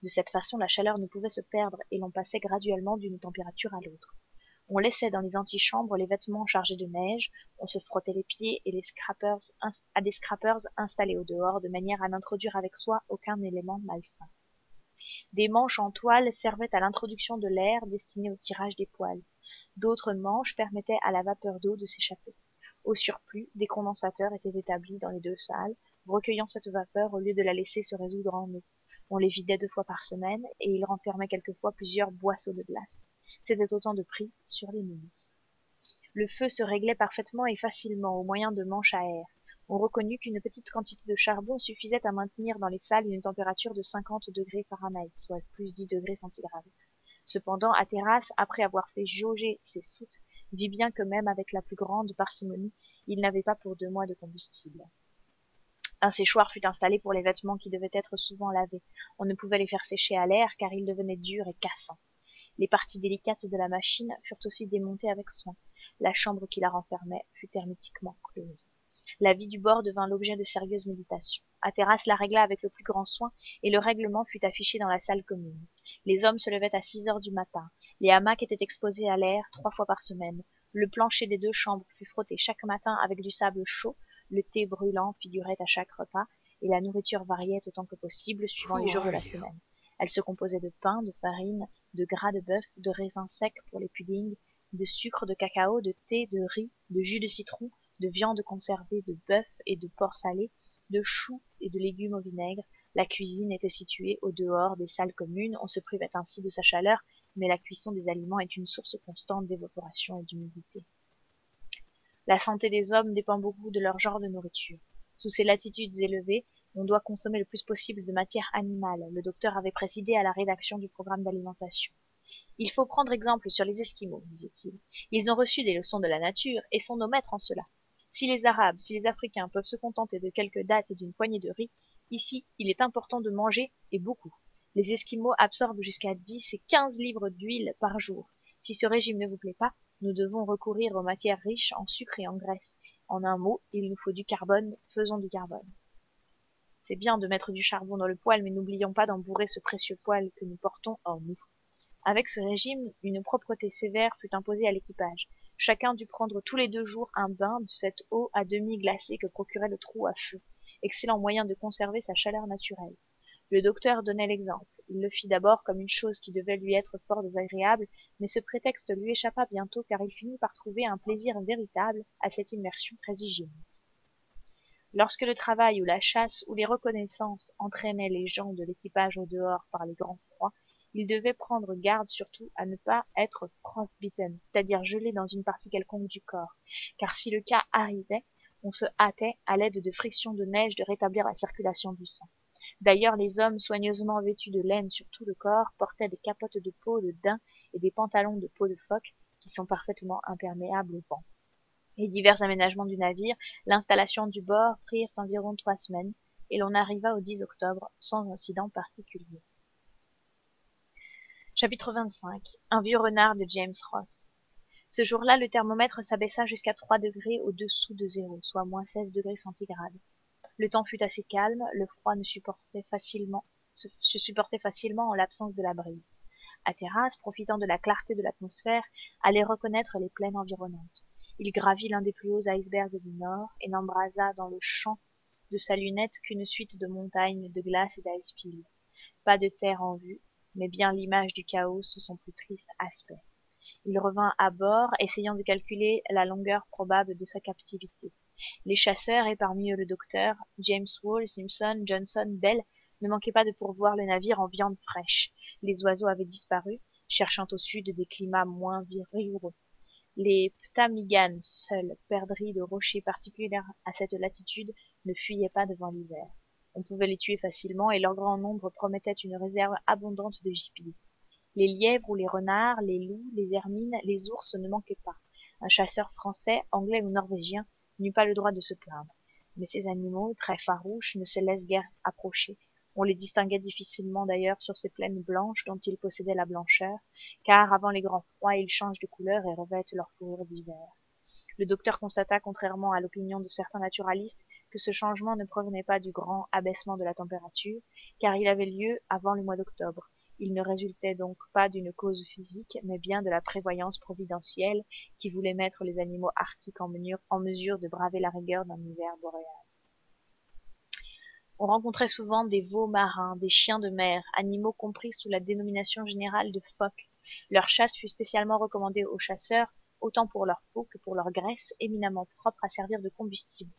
De cette façon, la chaleur ne pouvait se perdre et l'on passait graduellement d'une température à l'autre. On laissait dans les antichambres les vêtements chargés de neige, on se frottait les pieds et à des scrapers installés au dehors de manière à n'introduire avec soi aucun élément malsain. Des manches en toile servaient à l'introduction de l'air destiné au tirage des poêles. D'autres manches permettaient à la vapeur d'eau de s'échapper. Au surplus, des condensateurs étaient établis dans les 2 salles, recueillant cette vapeur au lieu de la laisser se résoudre en eau. On les vidait 2 fois par semaine, et ils renfermaient quelquefois plusieurs boisseaux de glace. C'était autant de prix sur les menus. Le feu se réglait parfaitement et facilement au moyen de manches à air. On reconnut qu'une petite quantité de charbon suffisait à maintenir dans les salles une température de 50 degrés Fahrenheit, soit plus 10 degrés centigrades. Cependant, à Terrasse, après avoir fait jauger ses soutes, vit bien que même avec la plus grande parcimonie, il n'avait pas pour 2 mois de combustible. Un séchoir fut installé pour les vêtements qui devaient être souvent lavés. On ne pouvait les faire sécher à l'air car ils devenaient durs et cassants. Les parties délicates de la machine furent aussi démontées avec soin. La chambre qui la renfermait fut hermétiquement close. La vie du bord devint l'objet de sérieuses méditations. Hatteras la régla avec le plus grand soin, et le règlement fut affiché dans la salle commune. Les hommes se levaient à 6 heures du matin. Les hamacs étaient exposés à l'air 3 fois par semaine. Le plancher des 2 chambres fut frotté chaque matin avec du sable chaud. Le thé brûlant figurait à chaque repas, et la nourriture variait autant que possible suivant les jours de la semaine. Elle se composait de pain, de farine, de gras de bœuf, de raisins secs pour les puddings, de sucre, de cacao, de thé, de riz, de jus de citron, de viande conservée, de bœuf et de porc salé, de choux et de légumes au vinaigre. La cuisine était située au dehors des salles communes, on se privait ainsi de sa chaleur, mais la cuisson des aliments est une source constante d'évaporation et d'humidité. La santé des hommes dépend beaucoup de leur genre de nourriture. Sous ces latitudes élevées, on doit consommer le plus possible de matière animale. Le docteur avait présidé à la rédaction du programme d'alimentation. Il faut prendre exemple sur les Esquimaux, disait-il. Ils ont reçu des leçons de la nature et sont nos maîtres en cela. Si les Arabes, si les Africains peuvent se contenter de quelques dattes et d'une poignée de riz, ici, il est important de manger, et beaucoup. Les Esquimaux absorbent jusqu'à 10 et 15 livres d'huile par jour. Si ce régime ne vous plaît pas, nous devons recourir aux matières riches en sucre et en graisse. En un mot, il nous faut du carbone, faisons du carbone. C'est bien de mettre du charbon dans le poêle, mais n'oublions pas d'en bourrer ce précieux poêle que nous portons en nous. Avec ce régime, une propreté sévère fut imposée à l'équipage. Chacun dut prendre tous les 2 jours un bain de cette eau à demi glacée que procurait le trou à feu, excellent moyen de conserver sa chaleur naturelle. Le docteur donnait l'exemple. Il le fit d'abord comme une chose qui devait lui être fort désagréable, mais ce prétexte lui échappa bientôt car il finit par trouver un plaisir véritable à cette immersion très hygiénique. Lorsque le travail ou la chasse ou les reconnaissances entraînaient les gens de l'équipage au dehors par les grands froids, il devait prendre garde surtout à ne pas être frostbitten, c'est-à-dire gelé dans une partie quelconque du corps, car si le cas arrivait, on se hâtait, à l'aide de frictions de neige, de rétablir la circulation du sang. D'ailleurs, les hommes, soigneusement vêtus de laine sur tout le corps, portaient des capotes de peau de daim et des pantalons de peau de phoque qui sont parfaitement imperméables au vent. Les divers aménagements du navire, l'installation du bord prirent environ 3 semaines, et l'on arriva au 10 octobre sans incident particulier. Chapitre 25. Un vieux renard de James Ross. Ce jour-là, le thermomètre s'abaissa jusqu'à 3 degrés au-dessous de zéro, soit moins 16 degrés centigrades. Le temps fut assez calme, le froid se supportait facilement en l'absence de la brise. Hatteras, profitant de la clarté de l'atmosphère, allait reconnaître les plaines environnantes. Il gravit l'un des plus hauts icebergs du nord et n'embrasa dans le champ de sa lunette qu'une suite de montagnes de glace et d'icefields. Pas de terre en vue, mais bien l'image du chaos sous son plus triste aspect. Il revint à bord, essayant de calculer la longueur probable de sa captivité. Les chasseurs, et parmi eux le docteur, James Wall, Simpson, Johnson, Bell, ne manquaient pas de pourvoir le navire en viande fraîche. Les oiseaux avaient disparu, cherchant au sud des climats moins rigoureux. Les ptarmigans, seuls perdrix de rochers particuliers à cette latitude, ne fuyaient pas devant l'hiver. On pouvait les tuer facilement, et leur grand nombre promettait une réserve abondante de gibier. Les lièvres ou les renards, les loups, les hermines, les ours ne manquaient pas. Un chasseur français, anglais ou norvégien n'eut pas le droit de se plaindre. Mais ces animaux, très farouches, ne se laissent guère approcher. On les distinguait difficilement d'ailleurs sur ces plaines blanches dont ils possédaient la blancheur, car avant les grands froids ils changent de couleur et revêtent leur fourrure d'hiver. Le docteur constata, contrairement à l'opinion de certains naturalistes, que ce changement ne provenait pas du grand abaissement de la température, car il avait lieu avant le mois d'octobre. Il ne résultait donc pas d'une cause physique, mais bien de la prévoyance providentielle qui voulait mettre les animaux arctiques en mesure de braver la rigueur d'un hiver boréal. On rencontrait souvent des veaux marins, des chiens de mer, animaux compris sous la dénomination générale de phoques. Leur chasse fut spécialement recommandée aux chasseurs, autant pour leur peau que pour leur graisse, éminemment propre à servir de combustible.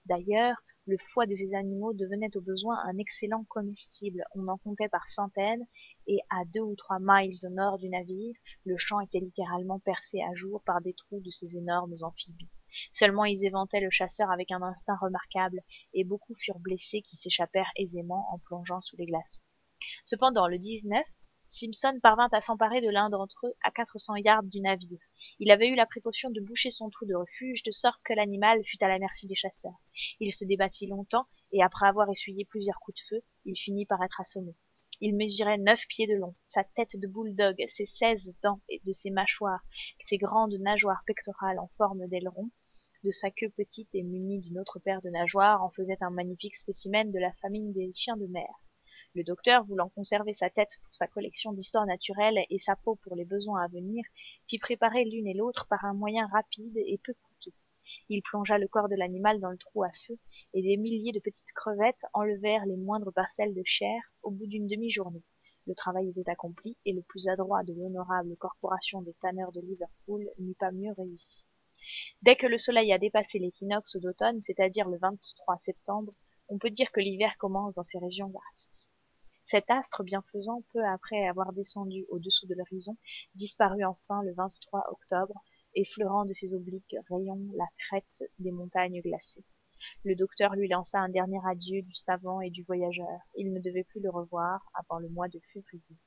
D'ailleurs, le foie de ces animaux devenait au besoin un excellent comestible. On en comptait par centaines, et à 2 ou 3 miles au nord du navire, le champ était littéralement percé à jour par des trous de ces énormes amphibies. Seulement ils éventaient le chasseur avec un instinct remarquable, et beaucoup furent blessés qui s'échappèrent aisément en plongeant sous les glaçons. Cependant, le 19, Simpson parvint à s'emparer de l'un d'entre eux à 400 yards du navire. Il avait eu la précaution de boucher son trou de refuge, de sorte que l'animal fût à la merci des chasseurs. Il se débattit longtemps, et après avoir essuyé plusieurs coups de feu, il finit par être assommé. Il mesurait 9 pieds de long, sa tête de bouledogue, ses 16 dents et de ses mâchoires, ses grandes nageoires pectorales en forme d'aileron, de sa queue petite et munie d'une autre paire de nageoires en faisaient un magnifique spécimen de la famille des chiens de mer. Le docteur, voulant conserver sa tête pour sa collection d'histoire naturelle et sa peau pour les besoins à venir, fit préparer l'une et l'autre par un moyen rapide et peu coûteux. Il plongea le corps de l'animal dans le trou à feu, et des milliers de petites crevettes enlevèrent les moindres parcelles de chair au bout d'une demi-journée. Le travail était accompli, et le plus adroit de l'honorable corporation des tanneurs de Liverpool n'eût pas mieux réussi. Dès que le soleil a dépassé l'équinoxe d'automne, c'est-à-dire le 23 septembre, on peut dire que l'hiver commence dans ces régions arctiques. Cet astre bienfaisant, peu après avoir descendu au-dessous de l'horizon, disparut enfin le 23 octobre, effleurant de ses obliques rayons la crête des montagnes glacées. Le docteur lui lança un dernier adieu du savant et du voyageur. Il ne devait plus le revoir avant le mois de février.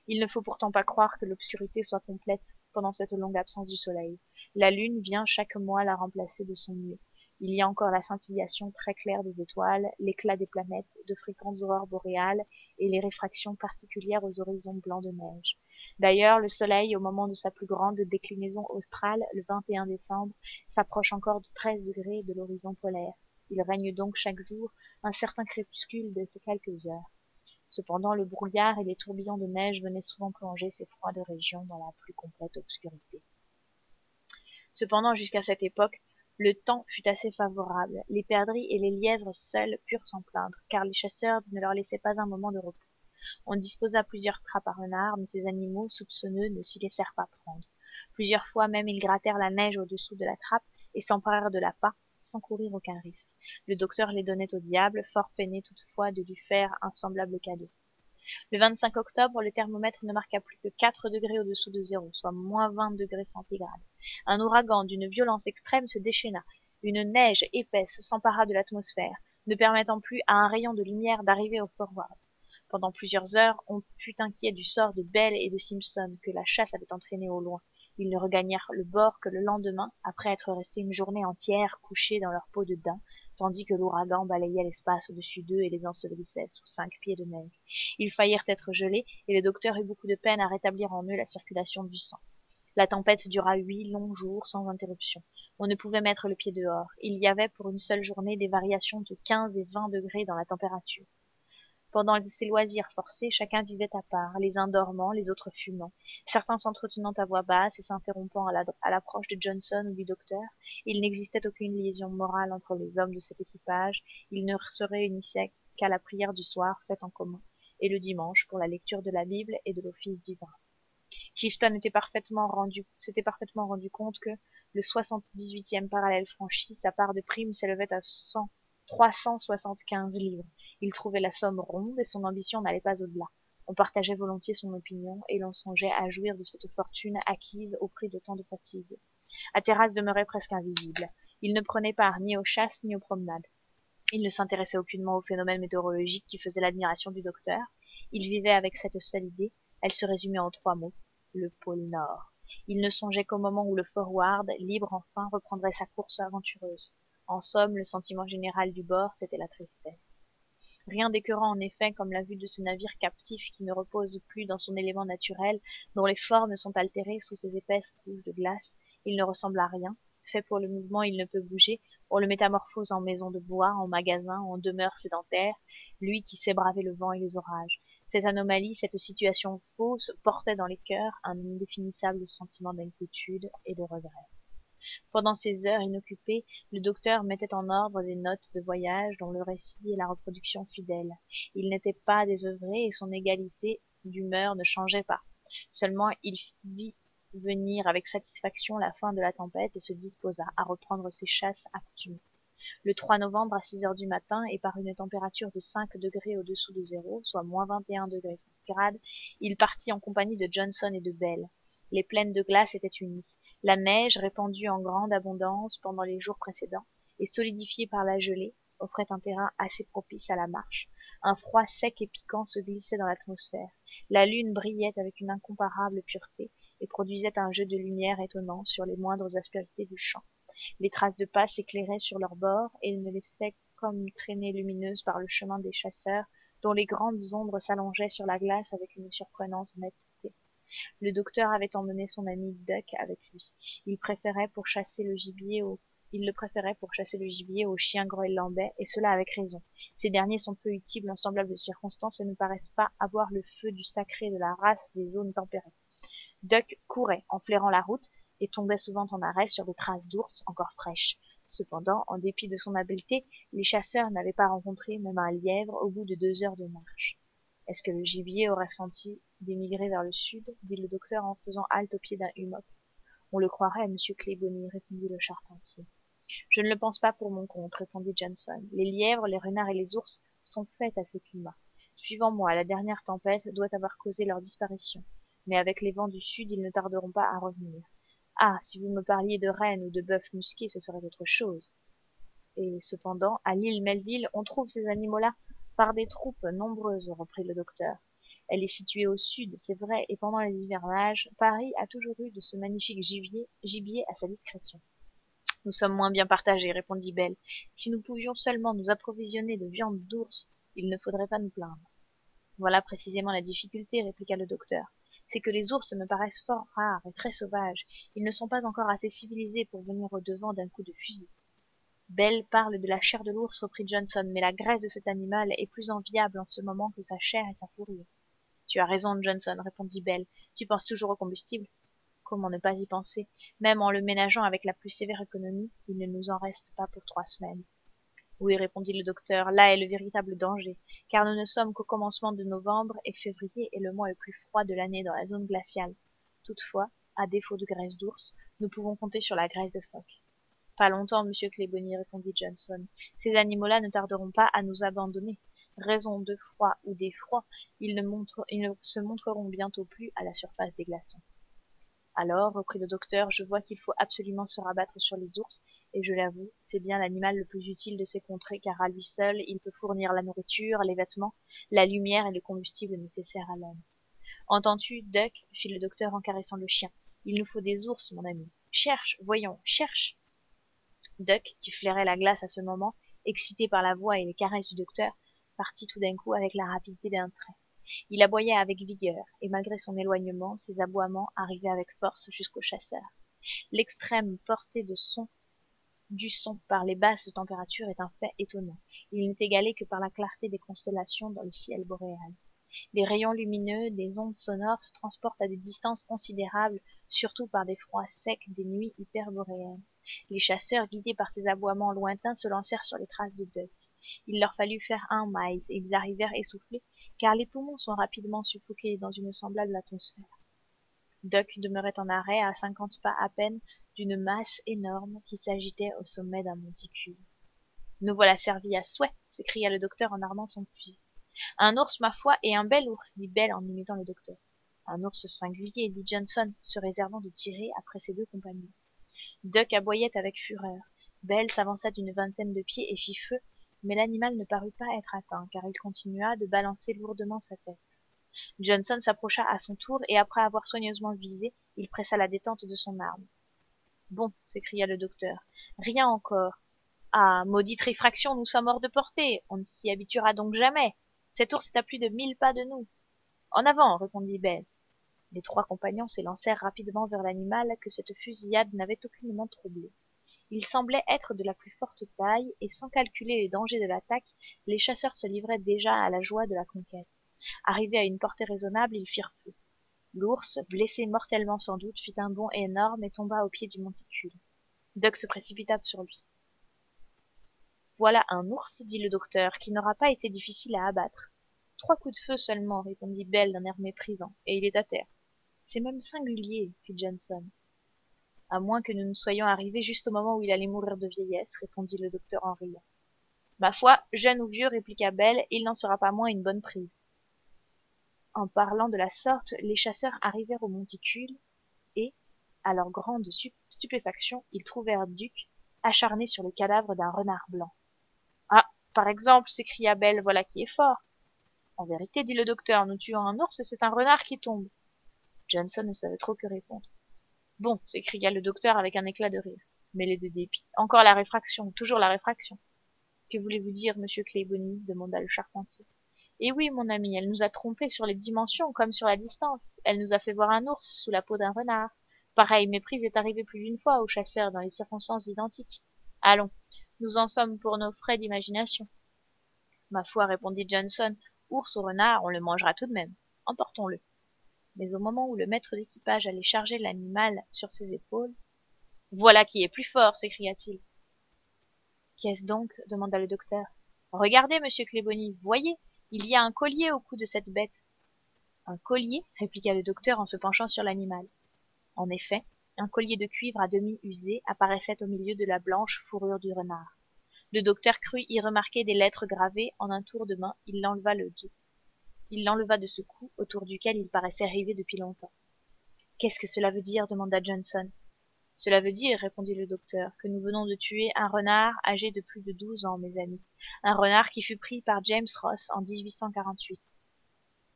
Il ne faut pourtant pas croire que l'obscurité soit complète pendant cette longue absence du soleil. La lune vient chaque mois la remplacer de son mieux. Il y a encore la scintillation très claire des étoiles, l'éclat des planètes, de fréquentes aurores boréales et les réfractions particulières aux horizons blancs de neige. D'ailleurs, le soleil, au moment de sa plus grande déclinaison australe, le 21 décembre, s'approche encore de 13 degrés de l'horizon polaire. Il règne donc chaque jour un certain crépuscule de quelques heures. Cependant, le brouillard et les tourbillons de neige venaient souvent plonger ces froides régions dans la plus complète obscurité. Cependant, jusqu'à cette époque, le temps fut assez favorable. Les perdrix et les lièvres seuls purent s'en plaindre, car les chasseurs ne leur laissaient pas un moment de repos. On disposa plusieurs trappes à renards, mais ces animaux, soupçonneux, ne s'y laissèrent pas prendre. Plusieurs fois même ils grattèrent la neige au-dessous de la trappe et s'emparèrent de l'appât, sans courir aucun risque. Le docteur les donnait au diable, fort peiné toutefois de lui faire un semblable cadeau. Le 25 octobre, le thermomètre ne marqua plus que 4 degrés au-dessous de zéro, soit moins 20 degrés centigrades. Un ouragan d'une violence extrême se déchaîna. Une neige épaisse s'empara de l'atmosphère, ne permettant plus à un rayon de lumière d'arriver au forward. Pendant plusieurs heures, on fut inquiet du sort de Bell et de Simpson, que la chasse avait entraînés au loin. Ils ne regagnèrent le bord que le lendemain, après être restés une journée entière couchés dans leur peau de daim, tandis que l'ouragan balayait l'espace au-dessus d'eux et les ensevelissait sous 5 pieds de neige. Ils faillirent être gelés, et le docteur eut beaucoup de peine à rétablir en eux la circulation du sang. La tempête dura 8 longs jours sans interruption. On ne pouvait mettre le pied dehors. Il y avait pour une seule journée des variations de 15 et 20 degrés dans la température. Pendant ces loisirs forcés, chacun vivait à part, les uns dormant, les autres fumant, certains s'entretenant à voix basse et s'interrompant à l'approche de Johnson ou du docteur. Il n'existait aucune liaison morale entre les hommes de cet équipage, ils ne se réunissaient qu'à la prière du soir faite en commun, et le dimanche pour la lecture de la Bible et de l'office divin. Clifton s'était parfaitement rendu compte que, le 78e parallèle franchi, sa part de prime s'élevait à 375 livres. Il trouvait la somme ronde et son ambition n'allait pas au-delà. On partageait volontiers son opinion et l'on songeait à jouir de cette fortune acquise au prix de tant de fatigues. Hatteras demeurait presque invisible. Il ne prenait part ni aux chasses ni aux promenades. Il ne s'intéressait aucunement aux phénomènes météorologiques qui faisaient l'admiration du docteur. Il vivait avec cette seule idée. Elle se résumait en 3 mots: le pôle Nord. Il ne songeait qu'au moment où le Forward, libre enfin, reprendrait sa course aventureuse. En somme, le sentiment général du bord, c'était la tristesse. Rien d'écœurant en effet comme la vue de ce navire captif qui ne repose plus dans son élément naturel, dont les formes sont altérées sous ces épaisses couches de glace. Il ne ressemble à rien. Fait pour le mouvement, il ne peut bouger. On le métamorphose en maison de bois, en magasin, en demeure sédentaire, lui qui sait braver le vent et les orages. Cette anomalie, cette situation fausse, portait dans les cœurs un indéfinissable sentiment d'inquiétude et de regret. Pendant ces heures inoccupées, le docteur mettait en ordre des notes de voyage dont le récit et la reproduction fidèles. Il n'était pas désœuvré et son égalité d'humeur ne changeait pas. Seulement il vit venir avec satisfaction la fin de la tempête et se disposa à reprendre ses chasses accoutumées. Le 3 novembre à 6 heures du matin, et par une température de 5 degrés au-dessous de zéro, soit moins 21 degrés centigrades, il partit en compagnie de Johnson et de Bell. Les plaines de glace étaient unies. La neige, répandue en grande abondance pendant les jours précédents, et solidifiée par la gelée, offrait un terrain assez propice à la marche. Un froid sec et piquant se glissait dans l'atmosphère. La lune brillait avec une incomparable pureté, et produisait un jeu de lumière étonnant sur les moindres aspérités du champ. Les traces de pas s'éclairaient sur leurs bords, et ne laissaient comme traînées lumineuses par le chemin des chasseurs dont les grandes ombres s'allongeaient sur la glace avec une surprenante netteté. Le docteur avait emmené son ami Duck avec lui. Il le préférait pour chasser le gibier aux chiens groenlandais, et cela avec raison. Ces derniers sont peu utiles en semblables circonstances et ne paraissent pas avoir le feu du sacré de la race des zones tempérées. Duck courait en flairant la route et tombait souvent en arrêt sur des traces d'ours encore fraîches. Cependant, en dépit de son habileté, les chasseurs n'avaient pas rencontré même un lièvre au bout de 2 heures de marche. Est-ce que le gibier aurait senti d'émigrer vers le sud, dit le docteur en faisant halte au pied d'un hummock. On le croirait, monsieur Claybonny, répondit le charpentier. Je ne le pense pas pour mon compte, répondit Johnson. Les lièvres, les renards et les ours sont faits à ces climats. Suivant moi, la dernière tempête doit avoir causé leur disparition, mais avec les vents du sud, ils ne tarderont pas à revenir. Ah, si vous me parliez de rennes ou de bœufs musqués, ce serait autre chose. Et cependant, à l'île Melville, on trouve ces animaux-là par des troupes nombreuses, reprit le docteur. Elle est située au sud, c'est vrai, et pendant les hivernages, Paris a toujours eu de ce magnifique gibier à sa discrétion. Nous sommes moins bien partagés, répondit Belle. Si nous pouvions seulement nous approvisionner de viande d'ours, il ne faudrait pas nous plaindre. Voilà précisément la difficulté, répliqua le docteur. C'est que les ours me paraissent fort rares et très sauvages. Ils ne sont pas encore assez civilisés pour venir au-devant d'un coup de fusil. Belle parle de la chair de l'ours, reprit Johnson, mais la graisse de cet animal est plus enviable en ce moment que sa chair et sa fourrure. Tu as raison, Johnson, répondit Belle. Tu penses toujours au combustible? Comment ne pas y penser? Même en le ménageant avec la plus sévère économie, il ne nous en reste pas pour 3 semaines. Oui, répondit le docteur, là est le véritable danger, car nous ne sommes qu'au commencement de novembre et février est le mois le plus froid de l'année dans la zone glaciale. Toutefois, à défaut de graisse d'ours, nous pouvons compter sur la graisse de phoque. Pas longtemps, monsieur Claybonny, répondit Johnson. Ces animaux-là ne tarderont pas à nous abandonner. Raison de froid ou d'effroi, ils ne se montreront bientôt plus à la surface des glaçons. Alors, reprit le docteur, je vois qu'il faut absolument se rabattre sur les ours, et je l'avoue, c'est bien l'animal le plus utile de ces contrées, car à lui seul, il peut fournir la nourriture, les vêtements, la lumière et le combustible nécessaires à l'homme. Entends-tu, Duck, fit le docteur en caressant le chien. Il nous faut des ours, mon ami. Cherche, voyons, cherche. Duck, qui flairait la glace à ce moment, excité par la voix et les caresses du docteur, partit tout d'un coup avec la rapidité d'un trait. Il aboyait avec vigueur, et malgré son éloignement, ses aboiements arrivaient avec force jusqu'aux chasseurs. L'extrême portée du son par les basses températures est un fait étonnant. Il n'est égalé que par la clarté des constellations dans le ciel boréal. Les rayons lumineux des ondes sonores se transportent à des distances considérables, surtout par des froids secs des nuits hyperboréennes. Les chasseurs, guidés par ces aboiements lointains, se lancèrent sur les traces de Duck. Il leur fallut faire 1 miles, et ils arrivèrent essoufflés, car les poumons sont rapidement suffoqués dans une semblable atmosphère. Duck demeurait en arrêt à 50 pas à peine d'une masse énorme qui s'agitait au sommet d'un monticule. Nous voilà servis à souhait, s'écria le docteur en armant son fusil. Un ours, ma foi, et un bel ours, dit Belle en imitant le docteur. Un ours singulier, dit Johnson, se réservant de tirer après ses 2 compagnons. Duck aboyait avec fureur. Belle s'avança d'une vingtaine de pieds et fit feu, mais l'animal ne parut pas être atteint, car il continua de balancer lourdement sa tête. Johnson s'approcha à son tour, et après avoir soigneusement visé, il pressa la détente de son arme. Bon, s'écria le docteur, rien encore. Ah, maudite réfraction, nous sommes hors de portée, on ne s'y habituera donc jamais. Cet ours est à plus de 1000 pas de nous. En avant, répondit Belle. Les 3 compagnons s'élancèrent rapidement vers l'animal que cette fusillade n'avait aucunement troublé. Il semblait être de la plus forte taille, et sans calculer les dangers de l'attaque, les chasseurs se livraient déjà à la joie de la conquête. Arrivés à une portée raisonnable, ils firent feu. L'ours, blessé mortellement sans doute, fit un bond énorme et tomba au pied du monticule. Duck se précipita sur lui. Voilà un ours, dit le docteur, qui n'aura pas été difficile à abattre. 3 coups de feu seulement, répondit Belle d'un air méprisant, et il est à terre. C'est même singulier, fit Johnson. À moins que nous ne soyons arrivés juste au moment où il allait mourir de vieillesse, répondit le docteur en riant. Ma foi, jeune ou vieux, répliqua Belle, il n'en sera pas moins une bonne prise. En parlant de la sorte, les chasseurs arrivèrent au monticule, et, à leur grande stupéfaction, ils trouvèrent Duck acharné sur le cadavre d'un renard blanc. Ah, par exemple, s'écria Belle, voilà qui est fort. En vérité, dit le docteur, nous tuons un ours et c'est un renard qui tombe. Johnson ne savait trop que répondre. Bon, s'écria le docteur avec un éclat de rire, mêlé de dépit. Encore la réfraction, toujours la réfraction. Que voulez-vous dire, monsieur Claybonny demanda le charpentier. Et oui, mon ami, elle nous a trompés sur les dimensions comme sur la distance. Elle nous a fait voir un ours sous la peau d'un renard. Pareille méprise est arrivée plus d'une fois aux chasseurs dans les circonstances identiques. Allons, nous en sommes pour nos frais d'imagination. Ma foi, répondit Johnson, ours ou renard, on le mangera tout de même. Emportons-le. Mais au moment où le maître d'équipage allait charger l'animal sur ses épaules, voilà qui est plus fort, s'écria-t-il. Qu'est-ce donc demanda le docteur. Regardez, monsieur Claybonny, voyez, il y a un collier au cou de cette bête. Un collier répliqua le docteur en se penchant sur l'animal. En effet, un collier de cuivre à demi usé apparaissait au milieu de la blanche fourrure du renard. Le docteur crut y remarquer des lettres gravées. En un tour de main, il l'enleva de ce cou autour duquel il paraissait rêver depuis longtemps. Qu'est-ce que cela veut dire demanda Johnson. Cela veut dire, répondit le docteur, que nous venons de tuer un renard âgé de plus de 12 ans, mes amis. Un renard qui fut pris par James Ross en 1848.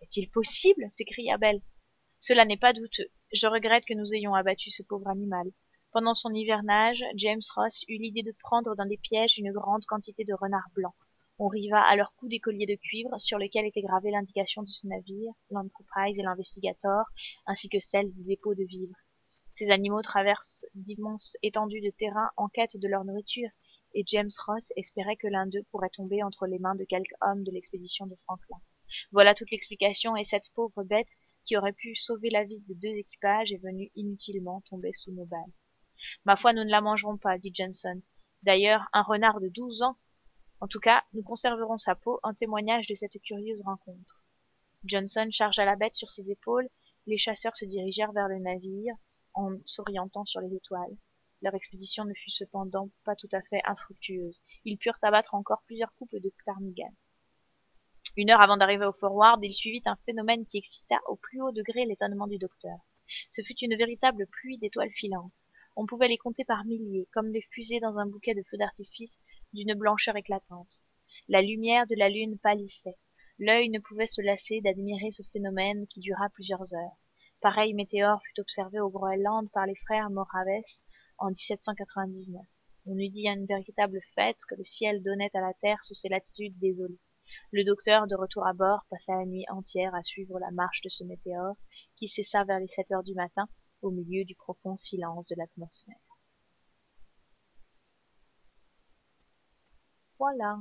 Est-il possible s'écria Bell. Cela n'est pas douteux. Je regrette que nous ayons abattu ce pauvre animal. Pendant son hivernage, James Ross eut l'idée de prendre dans des pièges une grande quantité de renards blancs. On riva à leur cou des colliers de cuivre sur lesquels était gravée l'indication de ce navire, l'Enterprise et l'Investigator, ainsi que celle des dépôts de vivres. Ces animaux traversent d'immenses étendues de terrain en quête de leur nourriture, et James Ross espérait que l'un d'eux pourrait tomber entre les mains de quelque homme de l'expédition de Franklin. Voilà toute l'explication, et cette pauvre bête, qui aurait pu sauver la vie de 2 équipages, est venue inutilement tomber sous nos balles. Ma foi, nous ne la mangerons pas, dit Johnson. D'ailleurs, un renard de 12 ans. En tout cas, nous conserverons sa peau, en témoignage de cette curieuse rencontre. Johnson chargea la bête sur ses épaules, les chasseurs se dirigèrent vers le navire, en s'orientant sur les étoiles. Leur expédition ne fut cependant pas tout à fait infructueuse. Ils purent abattre encore plusieurs couples de ptarmigans. 1 heure avant d'arriver au Forward, il suivit un phénomène qui excita au plus haut degré l'étonnement du docteur. Ce fut une véritable pluie d'étoiles filantes. On pouvait les compter par milliers, comme les fusées dans un bouquet de feux d'artifice d'une blancheur éclatante. La lumière de la lune pâlissait. L'œil ne pouvait se lasser d'admirer ce phénomène qui dura plusieurs heures. Pareil météore fut observé au Groenland par les frères Moraves en 1799. On eût dit à une véritable fête que le ciel donnait à la terre sous ces latitudes désolées. Le docteur, de retour à bord, passa la nuit entière à suivre la marche de ce météore, qui cessa vers les 7 heures du matin, au milieu du profond silence de l'atmosphère. Voilà.